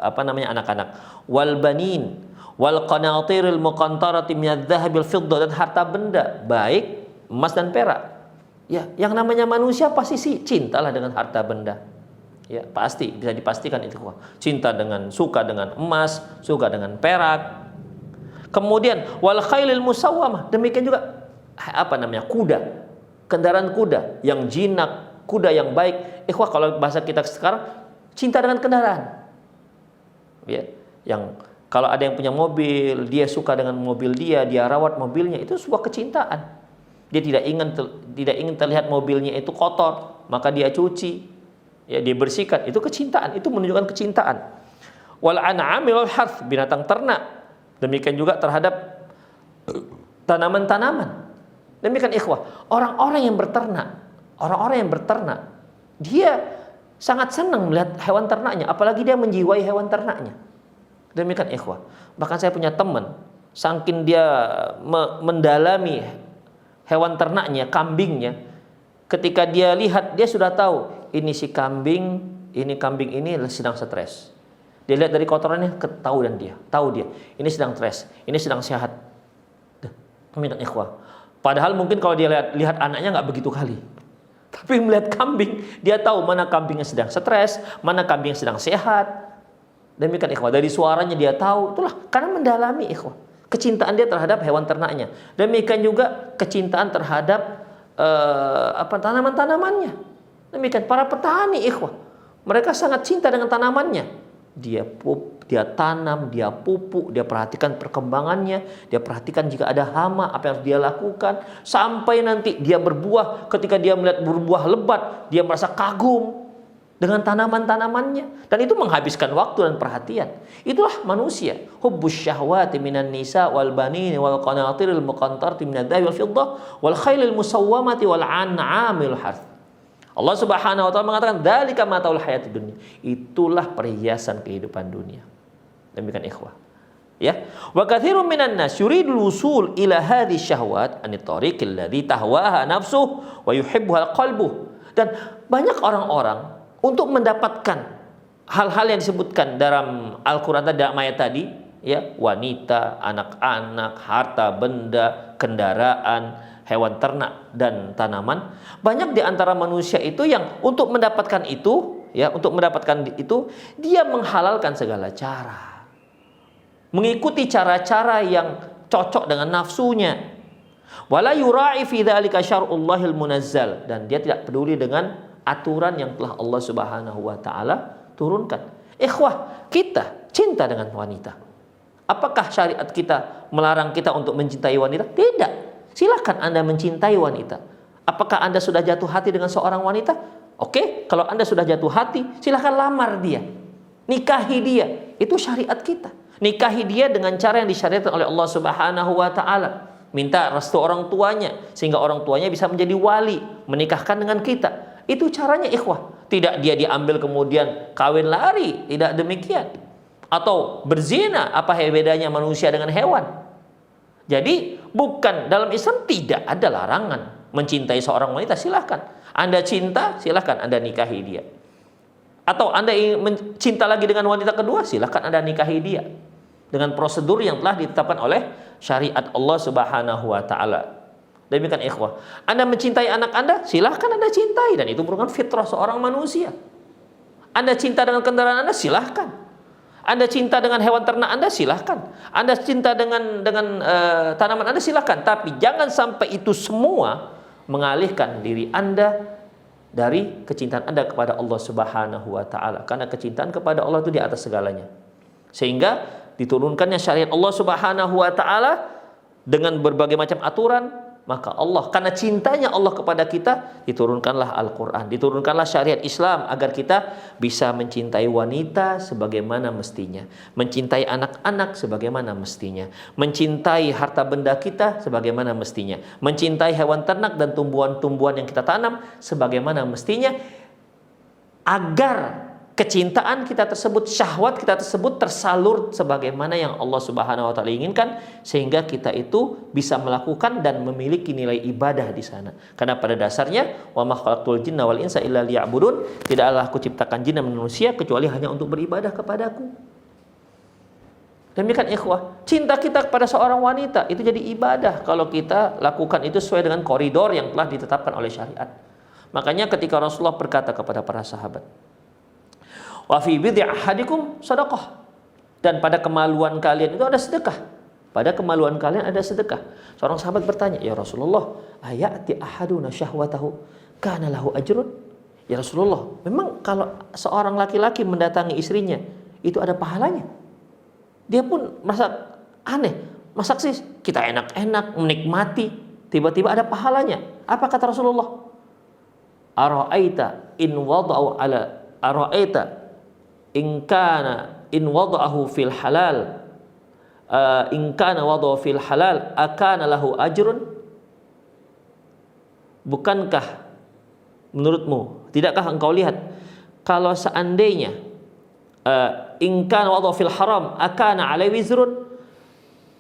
anak-anak. Wal banin wal qanatiril muqantarati minadz dzahabil fiddah, dan harta benda baik emas dan perak. Ya, yang namanya manusia pasti sih cintalah dengan harta benda. Ya, pasti bisa dipastikan itu. Suka dengan emas, suka dengan perak. Kemudian wal khailil musawwamah, demikian juga kuda, kendaraan kuda yang jinak, kuda yang baik. Ikhwah, kalau bahasa kita sekarang, cinta dengan kendaraan. Ya, yang kalau ada yang punya mobil, dia suka dengan mobil dia rawat mobilnya, itu sebuah kecintaan. Dia tidak ingin terlihat mobilnya itu kotor, maka dia cuci, ya dia bersihkan. Itu kecintaan, itu menunjukkan kecintaan. Wal an'ami wal harth, binatang ternak. Demikian juga terhadap tanaman-tanaman. Demikian ikhwah, orang-orang yang berternak, dia sangat senang melihat hewan ternaknya, apalagi dia menjiwai hewan ternaknya. Demikian ikhwah. Bahkan saya punya teman, saking dia mendalami hewan ternaknya, kambingnya, ketika dia lihat, dia sudah tahu ini kambing ini sedang stres. Dia lihat dari kotorannya, tahu dia ini sedang stres, ini sedang sehat. Demikian ikhwah. Padahal mungkin kalau dia lihat anaknya nggak begitu kali. Tapi melihat kambing, dia tahu mana kambingnya sedang stres, mana kambing yang sedang sehat. Demikian ikhwah, dari suaranya dia tahu. Itulah karena mendalami ikhwah, kecintaan dia terhadap hewan ternaknya. Demikian juga kecintaan terhadap tanaman-tanamannya. Demikian para petani ikhwah, mereka sangat cinta dengan tanamannya. Dia tanam, dia pupuk, dia perhatikan perkembangannya, dia perhatikan jika ada hama, apa yang harus dia lakukan, sampai nanti dia berbuah. Ketika dia melihat berbuah lebat, dia merasa kagum dengan tanaman-tanamannya, dan itu menghabiskan waktu dan perhatian. Itulah manusia. Hubbus syahwati minan nisa wal banin wal qanatiril muqantarati minadz dzahabi wal fiddah wal khailil musawwamati wal an'amil harth. Allah Subhanahu wa taala mengatakan dzalika mataul hayatid dunya. Itulah perhiasan kehidupan dunia. Demikian ikhwah. Ya. Wa katsirun minan nas yuridul wusul ila hadhihi syahwat anit tariqil ladzi tahwaha nafsuhu wa yuhibbuha qalbuh. Dan banyak orang-orang untuk mendapatkan hal-hal yang disebutkan dalam Al-Qur'an dalam ayat tadi, ya, wanita, anak-anak, harta benda, kendaraan, hewan ternak dan tanaman. Banyak di antara manusia itu yang untuk mendapatkan itu, dia menghalalkan segala cara, mengikuti cara-cara yang cocok dengan nafsunya. Wala yura'i fi dzalika syar'ullahil munazzal, dan dia tidak peduli dengan aturan yang telah Allah Subhanahu wa taala turunkan. Ikhwah, kita cinta dengan wanita. Apakah syariat kita melarang kita untuk mencintai wanita? Tidak. Silakan Anda mencintai wanita. Apakah Anda sudah jatuh hati dengan seorang wanita? Oke, kalau Anda sudah jatuh hati, silakan lamar dia, nikahi dia. Itu syariat kita. Nikahi dia dengan cara yang disyariatkan oleh Allah Subhanahu wa taala. Minta restu orang tuanya sehingga orang tuanya bisa menjadi wali, menikahkan dengan kita. Itu caranya ikhwah. Tidak dia diambil kemudian kawin lari, tidak demikian. Atau berzina, apa bedanya manusia dengan hewan? Jadi bukan, dalam Islam tidak ada larangan mencintai seorang wanita. Silahkan Anda cinta, silahkan Anda nikahi dia. Atau Anda ingin cinta lagi dengan wanita kedua, silahkan Anda nikahi dia. dengan prosedur yang telah ditetapkan oleh syariat Allah Subhanahu wa taala. Demikian ikhwah. Anda mencintai anak Anda, silahkan Anda cintai, dan itu merupakan fitrah seorang manusia. Anda cinta dengan kendaraan Anda, silahkan. Anda cinta dengan hewan ternak Anda, silahkan. Anda cinta dengan tanaman Anda, silahkan. Tapi jangan sampai itu semua mengalihkan diri Anda dari kecintaan Anda kepada Allah Subhanahu wa taala. Karena kecintaan kepada Allah itu di atas segalanya. Sehingga diturunkannya syariat Allah Subhanahu wa taala dengan berbagai macam aturan. Maka Allah, karena cintanya Allah kepada kita, diturunkanlah Al-Quran, diturunkanlah syariat Islam agar kita bisa mencintai wanita sebagaimana mestinya, mencintai anak-anak sebagaimana mestinya, mencintai harta benda kita sebagaimana mestinya, mencintai hewan ternak dan tumbuhan-tumbuhan yang kita tanam sebagaimana mestinya, agar kecintaan kita tersebut, syahwat kita tersebut tersalur sebagaimana yang Allah Subhanahu wa taala inginkan, sehingga kita itu bisa melakukan dan memiliki nilai ibadah di sana. Karena pada dasarnya wa ma khalaqtul jinna wal insa illa liya'budun, tidaklah aku ciptakan jin dan manusia kecuali hanya untuk beribadah kepadaku. Demikian ikhwah, cinta kita kepada seorang wanita itu jadi ibadah kalau kita lakukan itu sesuai dengan koridor yang telah ditetapkan oleh syariat. Makanya ketika Rasulullah berkata kepada para sahabat, wa fi bid'i ahadikum sadaqah, dan pada kemaluan kalian itu ada sedekah. Pada kemaluan kalian ada sedekah. Seorang sahabat bertanya, ya Rasulullah, ayati ahaduna syahwatahu kana lahu ajrun? Ya Rasulullah, memang kalau seorang laki-laki mendatangi istrinya itu ada pahalanya? Dia pun merasa aneh, masa sih kita enak-enak menikmati tiba-tiba ada pahalanya? Apa kata Rasulullah? Ara'aita in wada'u ala ara'aita in wada'ahu fil halal in kana wada'ahu fil halal akana lahu ajrun? Bukankah menurutmu, tidakkah engkau lihat kalau seandainya in kana wada'ahu fil haram akana alaihi wizrun?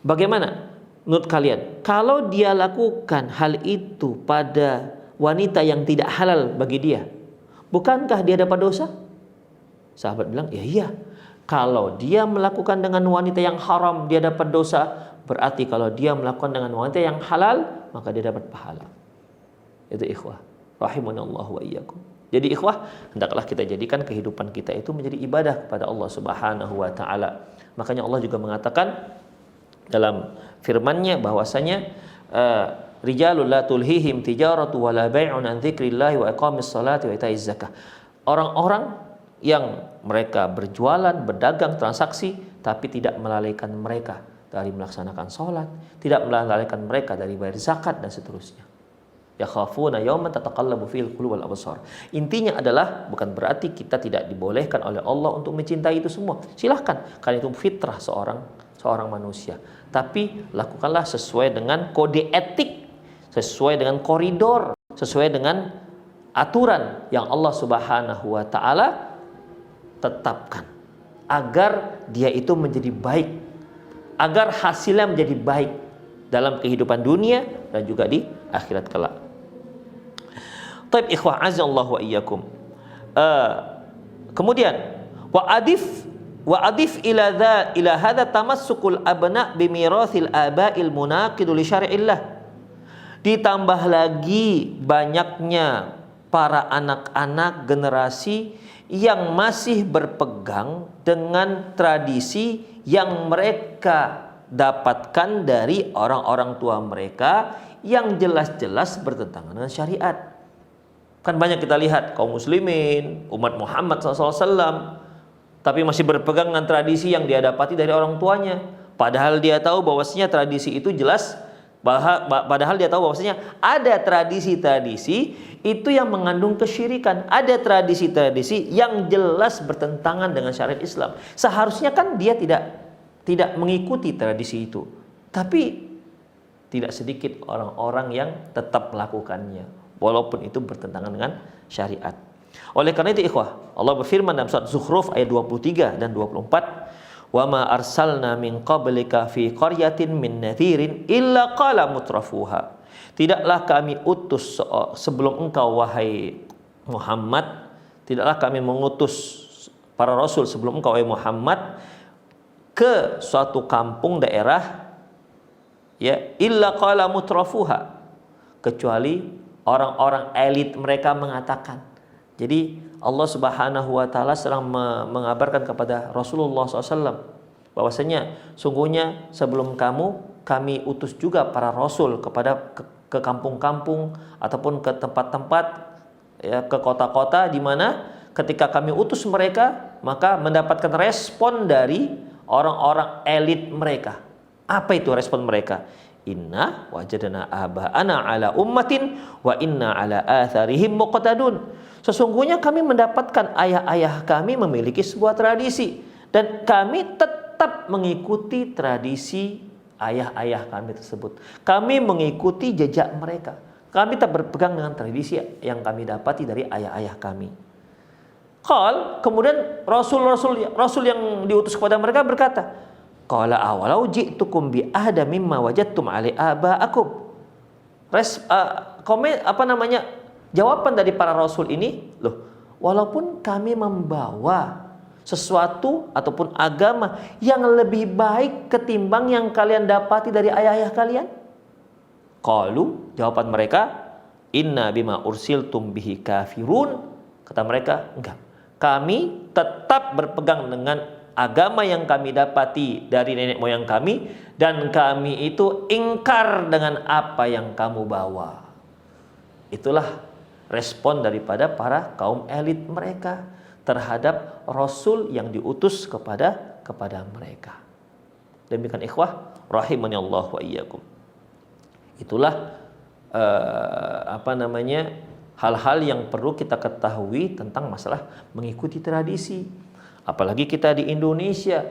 Bagaimana menurut kalian kalau dia lakukan hal itu pada wanita yang tidak halal bagi dia, bukankah dia dapat dosa? Sahabat bilang, ya iya. Kalau dia melakukan dengan wanita yang haram dia dapat dosa, berarti kalau dia melakukan dengan wanita yang halal maka dia dapat pahala. Itu ikhwah rahimanallahu wa iyyakum. Jadi ikhwah, hendaklah kita jadikan kehidupan kita itu menjadi ibadah kepada Allah Subhanahu wa taala. Makanya Allah juga mengatakan dalam firman-Nya bahwasanya rijalul la tulhihim tijaratu wala bai'un an dzikrillahi wa iqamis salati wa itaiz zakah. Orang-orang yang mereka berjualan, berdagang, transaksi, tapi tidak melalaikan mereka dari melaksanakan sholat, tidak melalaikan mereka dari bayar zakat dan seterusnya. Yakhafuna yawman tataqallabu fil qulub wal absar. Intinya adalah bukan berarti kita tidak dibolehkan oleh Allah untuk mencintai itu semua. Silahkan, karena itu fitrah seorang manusia. Tapi lakukanlah sesuai dengan kode etik, sesuai dengan koridor, sesuai dengan aturan yang Allah Subhanahu wa taala tetapkan, agar dia itu menjadi baik, agar hasilnya menjadi baik dalam kehidupan dunia dan juga di akhirat kelak. Taib ikhwah azallahu wa iyyakum. Kemudian wa adif ila hadza tamassukul abna bi mirathil aba'il munaqidu li syar'illah. Ditambah lagi banyaknya para anak-anak generasi yang masih berpegang dengan tradisi yang mereka dapatkan dari orang-orang tua mereka yang jelas-jelas bertentangan dengan syariat. Kan banyak kita lihat kaum muslimin, umat Muhammad SAW, tapi masih berpegang dengan tradisi yang dia dapati dari orang tuanya. Padahal dia tahu bahwasanya tradisi itu jelas, padahal dia tahu bahwasanya ada tradisi-tradisi itu yang mengandung kesyirikan, ada tradisi-tradisi yang jelas bertentangan dengan syariat Islam. Seharusnya kan dia tidak mengikuti tradisi itu, tapi tidak sedikit orang-orang yang tetap melakukannya walaupun itu bertentangan dengan syariat. Oleh karena itu ikhwah, Allah berfirman dalam surat Zukhruf ayat 23 dan 24, wa ma arsalna min qablika fi qaryatin min nadhirin illa qala mutrafuha. Tidaklah kami utus sebelum engkau wahai Muhammad, tidaklah kami mengutus para rasul sebelum engkau wahai Muhammad ke suatu kampung daerah, ya, illa qala mutrafuha, kecuali orang-orang elit mereka mengatakan. Jadi Allah Subhanahu wa taala sedang mengabarkan kepada Rasulullah SAW bahwasanya sungguhnya sebelum kamu kami utus juga para rasul kepada ke kampung-kampung ataupun ke tempat-tempat, ya, ke kota-kota, di mana ketika kami utus mereka maka mendapatkan respon dari orang-orang elit mereka. Apa itu respon mereka? Inna wajadna aba'ana ala ummatin wa inna ala atharihim muqtadun. Sesungguhnya kami mendapatkan ayah-ayah kami memiliki sebuah tradisi dan kami tetap mengikuti tradisi ayah-ayah kami tersebut. Kami mengikuti jejak mereka. Kami tetap berpegang dengan tradisi yang kami dapati dari ayah-ayah kami. Kemudian Rasul yang diutus kepada mereka berkata, qala awalau ji'tukum bi ahda mimma wajadtum ali aba'akum. Jawaban dari para rasul ini, walaupun kami membawa sesuatu ataupun agama yang lebih baik ketimbang yang kalian dapati dari ayah-ayah kalian. Qalu, jawaban mereka, inna bima ursiltum bihi kafirun. Kata mereka, enggak. Kami tetap berpegang dengan agama yang kami dapati dari nenek moyang kami dan kami itu ingkar dengan apa yang kamu bawa. Itulah respon daripada para kaum elit mereka terhadap Rasul yang diutus kepada mereka. Demikian ikhwah rahimani Allah wa iyyakum. Itulah hal-hal yang perlu kita ketahui tentang masalah mengikuti tradisi. Apalagi kita di Indonesia,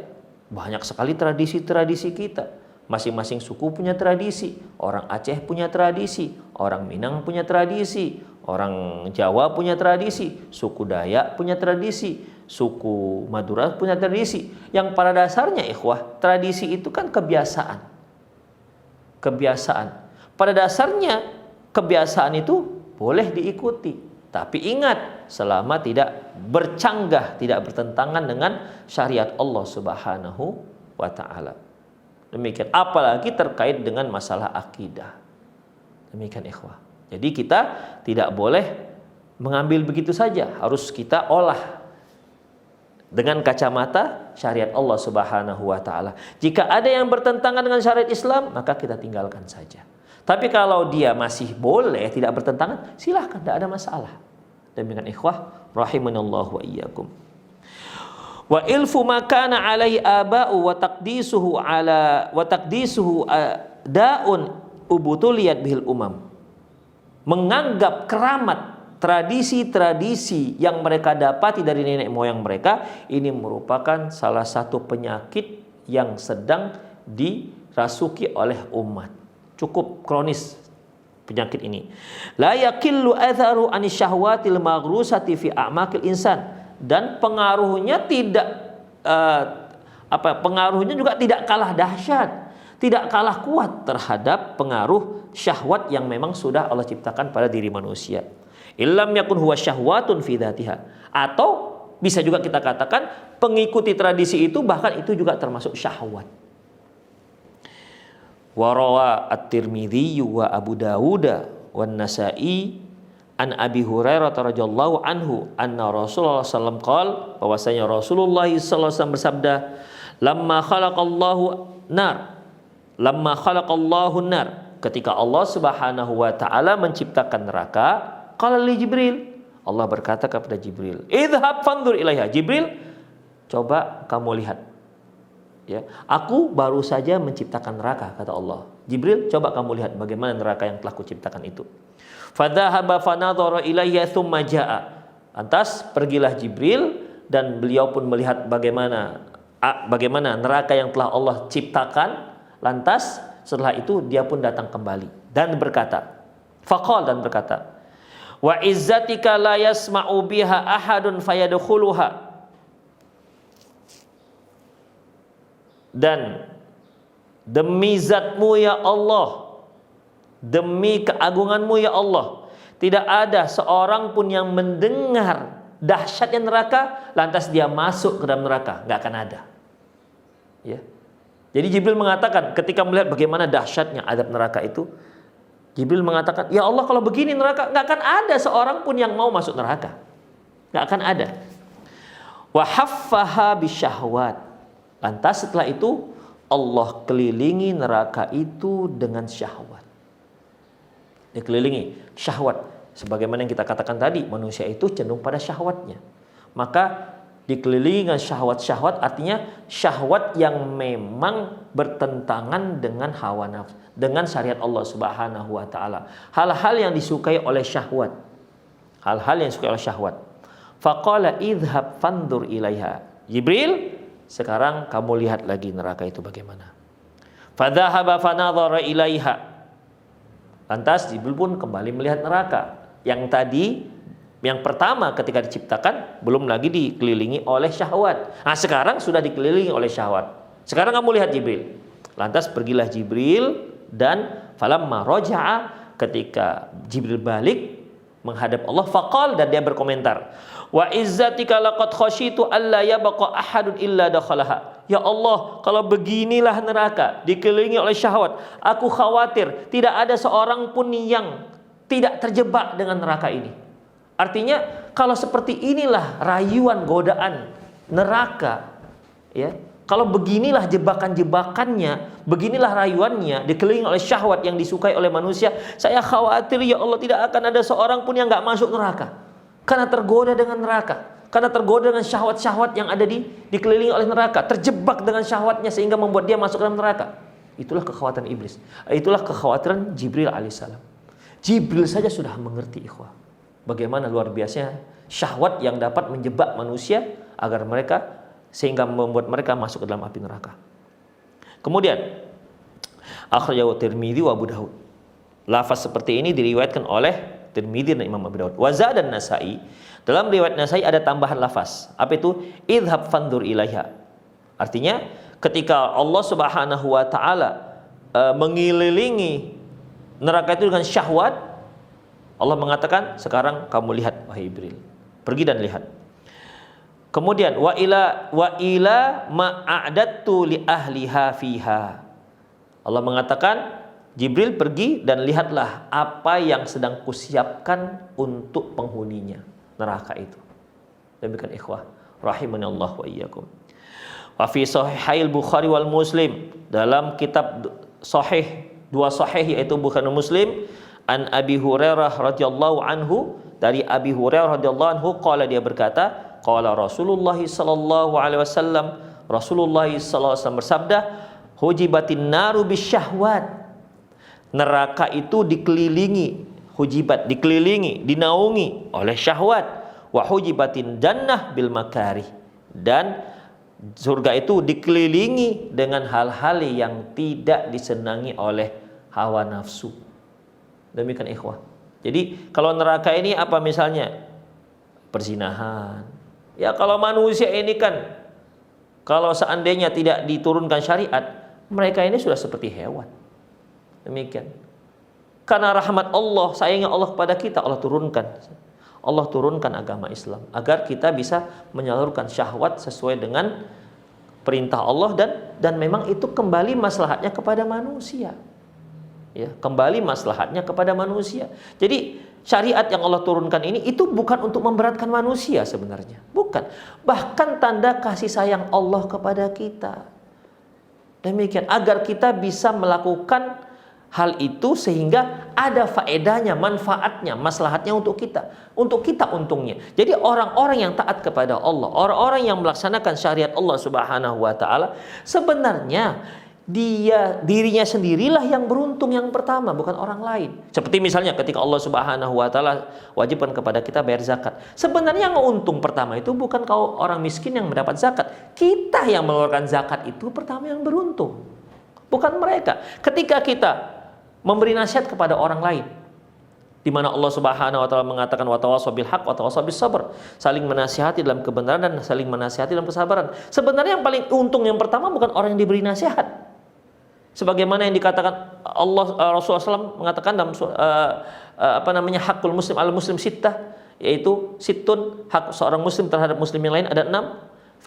banyak sekali tradisi-tradisi kita. Masing-masing suku punya tradisi. Orang Aceh punya tradisi, orang Minang punya tradisi, orang Jawa punya tradisi, suku Dayak punya tradisi, suku Madura punya tradisi. Yang pada dasarnya ikhwah, tradisi itu kan kebiasaan. Pada dasarnya kebiasaan itu boleh diikuti, tapi ingat selama tidak bercanggah, tidak bertentangan dengan syariat Allah Subhanahu wa taala. Demikian, apalagi terkait dengan masalah akidah. Demikian ikhwah. Jadi kita tidak boleh mengambil begitu saja, harus kita olah dengan kacamata syariat Allah Subhanahu wa taala. Jika ada yang bertentangan dengan syariat Islam, maka kita tinggalkan saja. Tapi kalau dia masih boleh, tidak bertentangan, silahkan, tidak ada masalah. Demikian ikhwah rahimanallahu wa iyyakum. Wa ilfu makana alaihi aba'u wa taqdisuhu daun ubutuliyat bihil umam. Menganggap keramat tradisi-tradisi yang mereka dapati dari nenek moyang mereka ini merupakan salah satu penyakit yang sedang dirasuki oleh umat. Cukup kronis penyakit ini. La yakillu atharu anisyahwatil maghrusati fi a'maqil insan, dan pengaruhnya pengaruhnya juga tidak kalah dahsyat, tidak kalah kuat terhadap pengaruh syahwat yang memang sudah Allah ciptakan pada diri manusia. Illam yakun huwa syahwatun fi dzatiha, atau bisa juga kita katakan pengikuti tradisi itu bahkan itu juga termasuk syahwat. Wa rawa at-Tirmidzi wa Abu Dawud wa Nasa'i an Abi Hurairah radhiyallahu anhu anna Rasulullah sallallahu alaihi wasallam qala, bahwasanya Rasulullah sallallahu alaihi wasallam bersabda, lamma khalaqallahu nar, ketika Allah Subhanahu wa taala menciptakan neraka, qala li Jibril, Allah berkata kepada Jibril, idhhab fanzur ilaiha, Jibril, coba kamu lihat. Ya, aku baru saja menciptakan neraka, kata Allah. Jibril, coba kamu lihat bagaimana neraka yang telah kuciptakan itu. Fadhahaba fanadhara ilayya tsumma jaa. Lantas pergilah Jibril dan beliau pun melihat bagaimana neraka yang telah Allah ciptakan. Lantas setelah itu dia pun datang kembali dan berkata, wa izzatika la yasma'u biha ahadun fayadkhuluha. Dan demi zatmu ya Allah, demi keagunganmu ya Allah, tidak ada seorang pun yang mendengar dahsyatnya neraka lantas dia masuk ke dalam neraka, nggak akan ada. Ya. Jadi Jibril mengatakan ketika melihat bagaimana dahsyatnya azab neraka itu, Jibril mengatakan, ya Allah, kalau begini neraka nggak akan ada seorang pun yang mau masuk neraka, nggak akan ada. Wa haffaha bisyahwat. Lantas setelah itu Allah kelilingi neraka itu dengan syahwat. Dikelilingi syahwat. Sebagaimana yang kita katakan tadi, manusia itu cenderung pada syahwatnya. Maka dikelilingi dengan syahwat-syahwat, artinya syahwat yang memang bertentangan dengan hawa nafsu, dengan syariat Allah Subhanahu wa taala. Hal-hal yang disukai oleh syahwat. Hal-hal yang disukai oleh syahwat. Faqala idhhab fandur ilaiha. Jibril, sekarang kamu lihat lagi neraka itu bagaimana. Fadhahaba fanadhara ilaiha. Lantas Jibril pun kembali melihat neraka. Yang tadi, yang pertama ketika diciptakan belum lagi dikelilingi oleh syahwat. Nah, sekarang sudah dikelilingi oleh syahwat. Sekarang kamu lihat Jibril. Lantas pergilah Jibril dan falamma raja'a, ketika Jibril balik menghadap Allah, faqal, dan dia berkomentar, wa izzatika laqad khasyitu alla yabqa ahadun illa dakhalaha. Ya Allah, kalau beginilah neraka dikelilingi oleh syahwat, aku khawatir tidak ada seorang pun yang tidak terjebak dengan neraka ini. Artinya kalau seperti inilah rayuan godaan neraka, ya, kalau beginilah jebakan-jebakannya, beginilah rayuannya, dikelilingi oleh syahwat yang disukai oleh manusia, saya khawatir ya Allah tidak akan ada seorang pun yang nggak masuk neraka, karena tergoda dengan neraka, karena tergoda dengan syahwat-syahwat yang ada dikelilingi oleh neraka, terjebak dengan syahwatnya sehingga membuat dia masuk dalam neraka. Itulah kekhawatiran iblis, itulah kekhawatiran Jibril alaihissalam. Jibril saja sudah mengerti, ikhwah, bagaimana luar biasanya syahwat yang dapat menjebak manusia agar mereka, sehingga membuat mereka masuk ke dalam api neraka. Kemudian akhrajahu Tirmidzi wa Abu Daud. Lafaz seperti ini diriwayatkan oleh Tirmidzi dan Imam Abu Daud. Wa zada Nasai, dalam riwayat Nasai ada tambahan lafaz. Apa itu? Idhab fandur ilaiha. Artinya ketika Allah Subhanahu wa taala mengelilingi neraka itu dengan syahwat, Allah mengatakan, sekarang kamu lihat wahai Jibril, pergi dan lihat. Kemudian wa ila ma'adattu li ahliha fiha. Allah mengatakan, Jibril pergi dan lihatlah apa yang sedang kusiapkan untuk penghuninya neraka itu. Demikian ikhwah rahimani Allah wa iyyakum. Wa fi sahihail Bukhari wal Muslim, dalam kitab sahih, dua sahih yaitu Bukhari dan Muslim, an Abi Hurairah radhiyallahu anhu, dari Abi Hurairah radhiyallahu anhu, qala, dia berkata, qala Rasulullah sallallahu alaihi wasallam, Rasulullah sallallahu alaihi wasallam bersabda, hujibatin naru bisyahwat. Neraka itu dikelilingi, hujibat, dikelilingi, dinaungi oleh syahwat. Wa hujibatin jannah bil makarih, dan surga itu dikelilingi dengan hal-hal yang tidak disenangi oleh hawa nafsu. Demikian ikhwah. Jadi kalau neraka ini apa misalnya? Perzinahan. Ya kalau manusia ini kan, kalau seandainya tidak diturunkan syariat, mereka ini sudah seperti hewan. Demikian. Karena rahmat Allah, sayangnya Allah kepada kita, Allah turunkan agama Islam agar kita bisa menyalurkan syahwat sesuai dengan perintah Allah, dan memang itu kembali maslahatnya kepada manusia. Ya, kembali maslahatnya kepada manusia. Jadi syariat yang Allah turunkan ini itu bukan untuk memberatkan manusia sebenarnya, bukan. Bahkan tanda kasih sayang Allah kepada kita. Demikian, agar kita bisa melakukan hal itu sehingga ada faedahnya, manfaatnya, maslahatnya untuk kita untungnya. Jadi orang-orang yang taat kepada Allah, orang-orang yang melaksanakan syariat Allah Subhanahu wa taala, sebenarnya dirinya sendirilah yang beruntung yang pertama, bukan orang lain. Seperti misalnya ketika Allah Subhanahu wa taala wajibkan kepada kita bayar zakat. Sebenarnya yang untung pertama itu bukan kau orang miskin yang mendapat zakat. Kita yang mengeluarkan zakat itu pertama yang beruntung, bukan mereka. Ketika kita memberi nasihat kepada orang lain, di mana Allah Subhanahu wa taala mengatakan wa tawassaw bil haqq wa tawassaw bis sabr, saling menasihati dalam kebenaran dan saling menasihati dalam kesabaran. Sebenarnya yang paling untung yang pertama bukan orang yang diberi nasihat. Sebagaimana yang dikatakan Rasulullah SAW mengatakan dalam hakul muslim al muslim sittah, yaitu situn, hak seorang muslim terhadap muslim yang lain ada 6.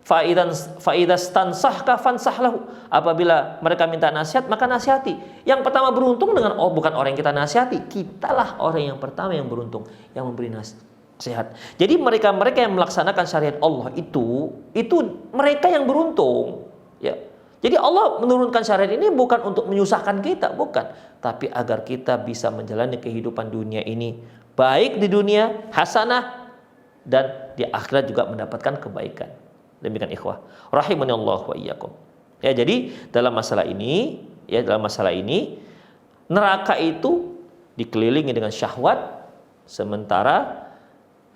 Fa'idastansahka fansahlahu. Apabila mereka minta nasihat, maka nasihati. Yang pertama beruntung dengan bukan orang yang kita nasihati, kitalah orang yang pertama yang beruntung yang memberi nasihat. Jadi mereka-mereka yang melaksanakan syariat Allah itu mereka yang beruntung, ya. Jadi Allah menurunkan syariat ini bukan untuk menyusahkan kita, bukan, tapi agar kita bisa menjalani kehidupan dunia ini baik di dunia hasanah dan di akhirat juga mendapatkan kebaikan. Demikian ikhwah rahimani Allah wa iyyakum. Ya, jadi dalam masalah ini neraka itu dikelilingi dengan syahwat, sementara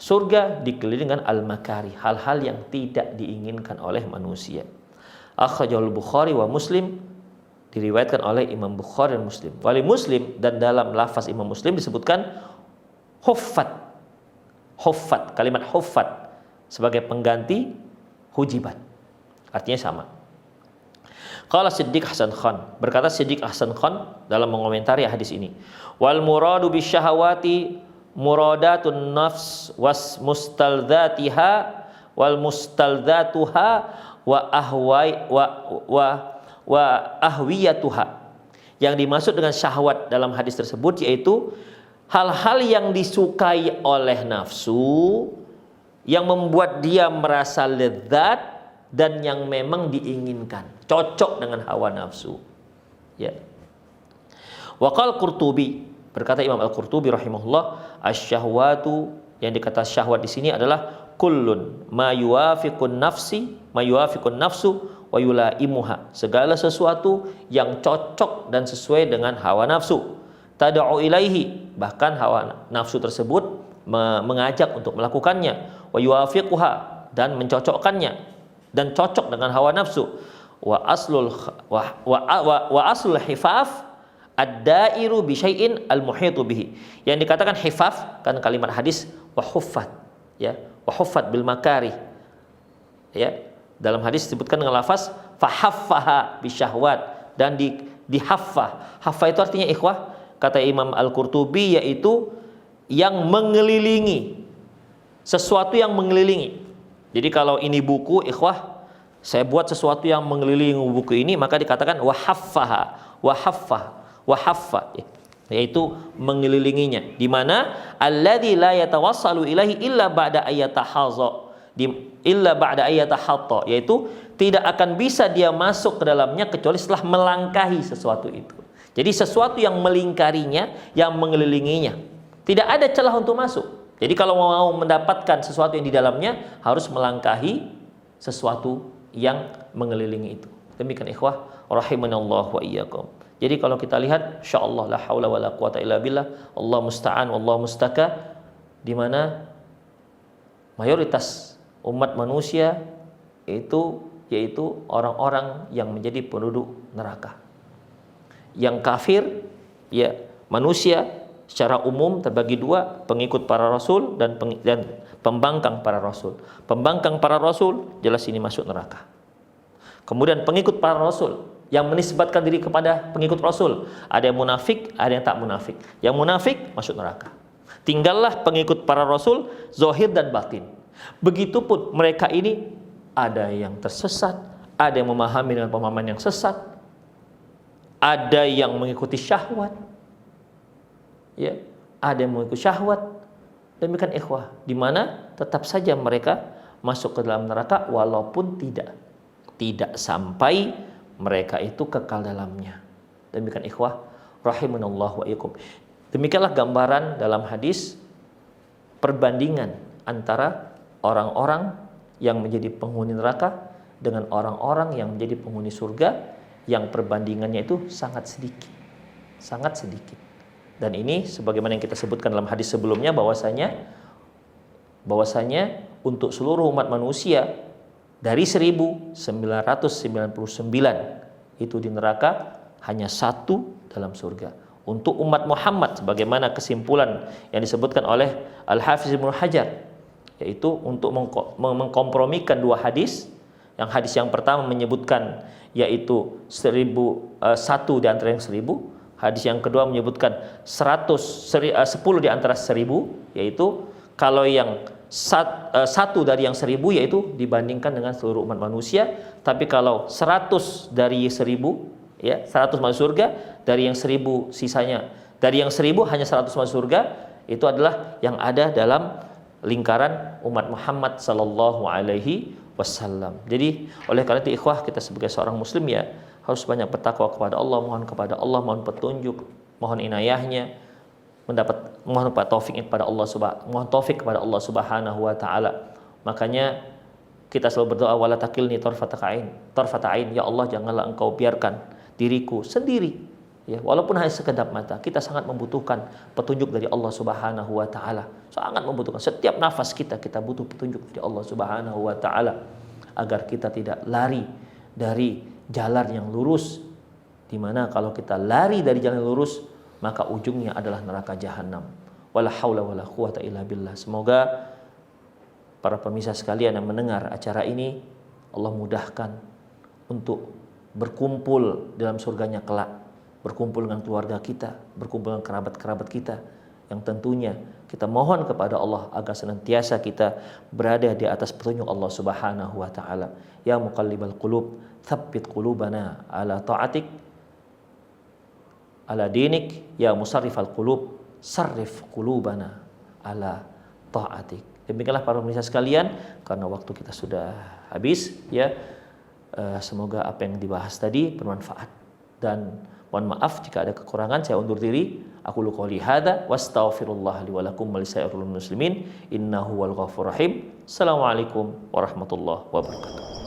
surga dikelilingi dengan al-makari, hal-hal yang tidak diinginkan oleh manusia. Akhrajahul Bukhari wa Muslim, diriwayatkan oleh Imam Bukhari dan Muslim. Wali Muslim, dan dalam lafaz Imam Muslim disebutkan huffat, kalimat huffat sebagai pengganti hujibat, artinya sama. Qala Siddiq Hasan Khan, berkata Siddiq Hasan Khan dalam mengomentari hadis ini, wal muradu bisyahawati muradatun nafs was mustaldzatiha wal mustaldzatuha wa ahwiyatuha. Yang dimaksud dengan syahwat dalam hadis tersebut yaitu hal-hal yang disukai oleh nafsu, yang membuat dia merasa lezat dan yang memang diinginkan, cocok dengan hawa nafsu. Ya. Waqal Qurtubi, berkata Imam Al-Qurtubi rahimahullah, asyahwatu, yang dikata syahwat di sini adalah kullun ma yuwafiqun nafsu wa yulaimuha, segala sesuatu yang cocok dan sesuai dengan hawa nafsu. Tad'u ilaihi, bahkan hawa nafsu tersebut mengajak untuk melakukannya. Wa yuwafiquha, dan mencocokkannya dan cocok dengan hawa nafsu. Wa aslul hifaf ad-da'iru bi syai'in al-muhitu bihi. Yang dikatakan hifaf kan kalimat hadis wa huffat, ya, wa huffat bil makarih. Ya, dalam hadis disebutkan dengan lafaz fahaffaha bi syahwat, dan dihaffah. Haffah itu artinya ikhwah, kata Imam Al-Qurtubi, yaitu yang mengelilingi, sesuatu yang mengelilingi. Jadi kalau ini buku ikhwah, saya buat sesuatu yang mengelilingi buku ini, maka dikatakan wahaffaha, yaitu mengelilinginya, di mana alladzi la yatawassalu ilaihi illa ba'da ayyatahatta, yaitu tidak akan bisa dia masuk ke dalamnya kecuali setelah melangkahi sesuatu itu. Jadi sesuatu yang melingkarinya, yang mengelilinginya, tidak ada celah untuk masuk. Jadi kalau mau mendapatkan sesuatu yang di dalamnya, harus melangkahi sesuatu yang mengelilingi itu. Demikian ikhwah rahimanallah wa iyyakum. Jadi kalau kita lihat, insyaallah la haula wala quwata illa billah, Allah musta'an wallahu mustaka, di mana mayoritas umat manusia itu yaitu orang-orang yang menjadi penduduk neraka. Yang kafir, ya, manusia secara umum terbagi dua, pengikut para rasul dan pembangkang para rasul. Pembangkang para rasul jelas ini masuk neraka. Kemudian pengikut para rasul yang menisbatkan diri kepada pengikut rasul, ada yang munafik, ada yang tak munafik. Yang munafik masuk neraka. Tinggallah pengikut para rasul zahir dan batin. Begitupun mereka ini, ada yang tersesat, ada yang memahami dengan pemahaman yang sesat, ada yang mengikuti syahwat, ya, ada yang mengikuti syahwat. Demikian ikhwah, di mana tetap saja mereka masuk ke dalam neraka walaupun tidak sampai mereka itu kekal dalamnya. Demikian ikhwah rahimanallah wa iyyakum. Demikianlah gambaran dalam hadis perbandingan antara orang-orang yang menjadi penghuni neraka dengan orang-orang yang menjadi penghuni surga, yang perbandingannya itu sangat sedikit. Dan ini sebagaimana yang kita sebutkan dalam hadis sebelumnya, bahwasanya untuk seluruh umat manusia dari 1999 itu di neraka, hanya satu dalam surga. Untuk umat Muhammad, sebagaimana kesimpulan yang disebutkan oleh Al-Hafiz Ibnu Hajar, yaitu untuk mengkompromikan dua hadis. Yang hadis yang pertama menyebutkan yaitu 1 di antara yang 1000. Hadis yang kedua menyebutkan 10 di antara 1000, yaitu kalau yang satu dari yang 1000 yaitu dibandingkan dengan seluruh umat manusia. Tapi kalau 100 dari 1000, ya 100 masuk surga, dari yang 1000 sisanya, dari yang 1000 hanya 100 masuk surga, itu adalah yang ada dalam lingkaran umat Muhammad sallallahu alaihi wasallam. Jadi oleh karena itu ikhwah, kita sebagai seorang muslim ya harus banyak bertakwa kepada Allah, mohon kepada Allah, mohon petunjuk, mohon inayahnya, mohon taufik kepada Allah Subhanahu wa taala. Makanya kita selalu berdoa, wala takilni tarfata ain, ya Allah janganlah engkau biarkan diriku sendiri, ya walaupun hanya sekedap mata. Kita sangat membutuhkan petunjuk dari Allah Subhanahu wa taala, sangat membutuhkan. Setiap nafas kita butuh petunjuk dari Allah Subhanahu wa taala agar kita tidak lari dari jalan yang lurus, dimana kalau kita lari dari jalan yang lurus maka ujungnya adalah neraka jahanam. Wala haula wala quwata illa billah. Semoga para pemirsa sekalian yang mendengar acara ini Allah mudahkan untuk berkumpul dalam surganya kelak, berkumpul dengan keluarga kita, berkumpul dengan kerabat-kerabat kita, yang tentunya kita mohon kepada Allah agar senantiasa kita berada di atas petunjuk Allah Subhanahu wa taala. Ya muqallibal qulub, tsabbit qulubana ala ta'atik, ala dinik, ya musarrifal qulub, sarrif qulubana ala ta'atik. Demikianlah para pemirsa sekalian, karena waktu kita sudah habis ya. Semoga apa yang dibahas tadi bermanfaat, dan mohon maaf jika ada kekurangan. Saya undur diri. Aku lu qouli hadza wastaghfirullah li wa lakum wa lisairil muslimin innahu wal ghafurur rahim. Assalamualaikum warahmatullahi wabarakatuh.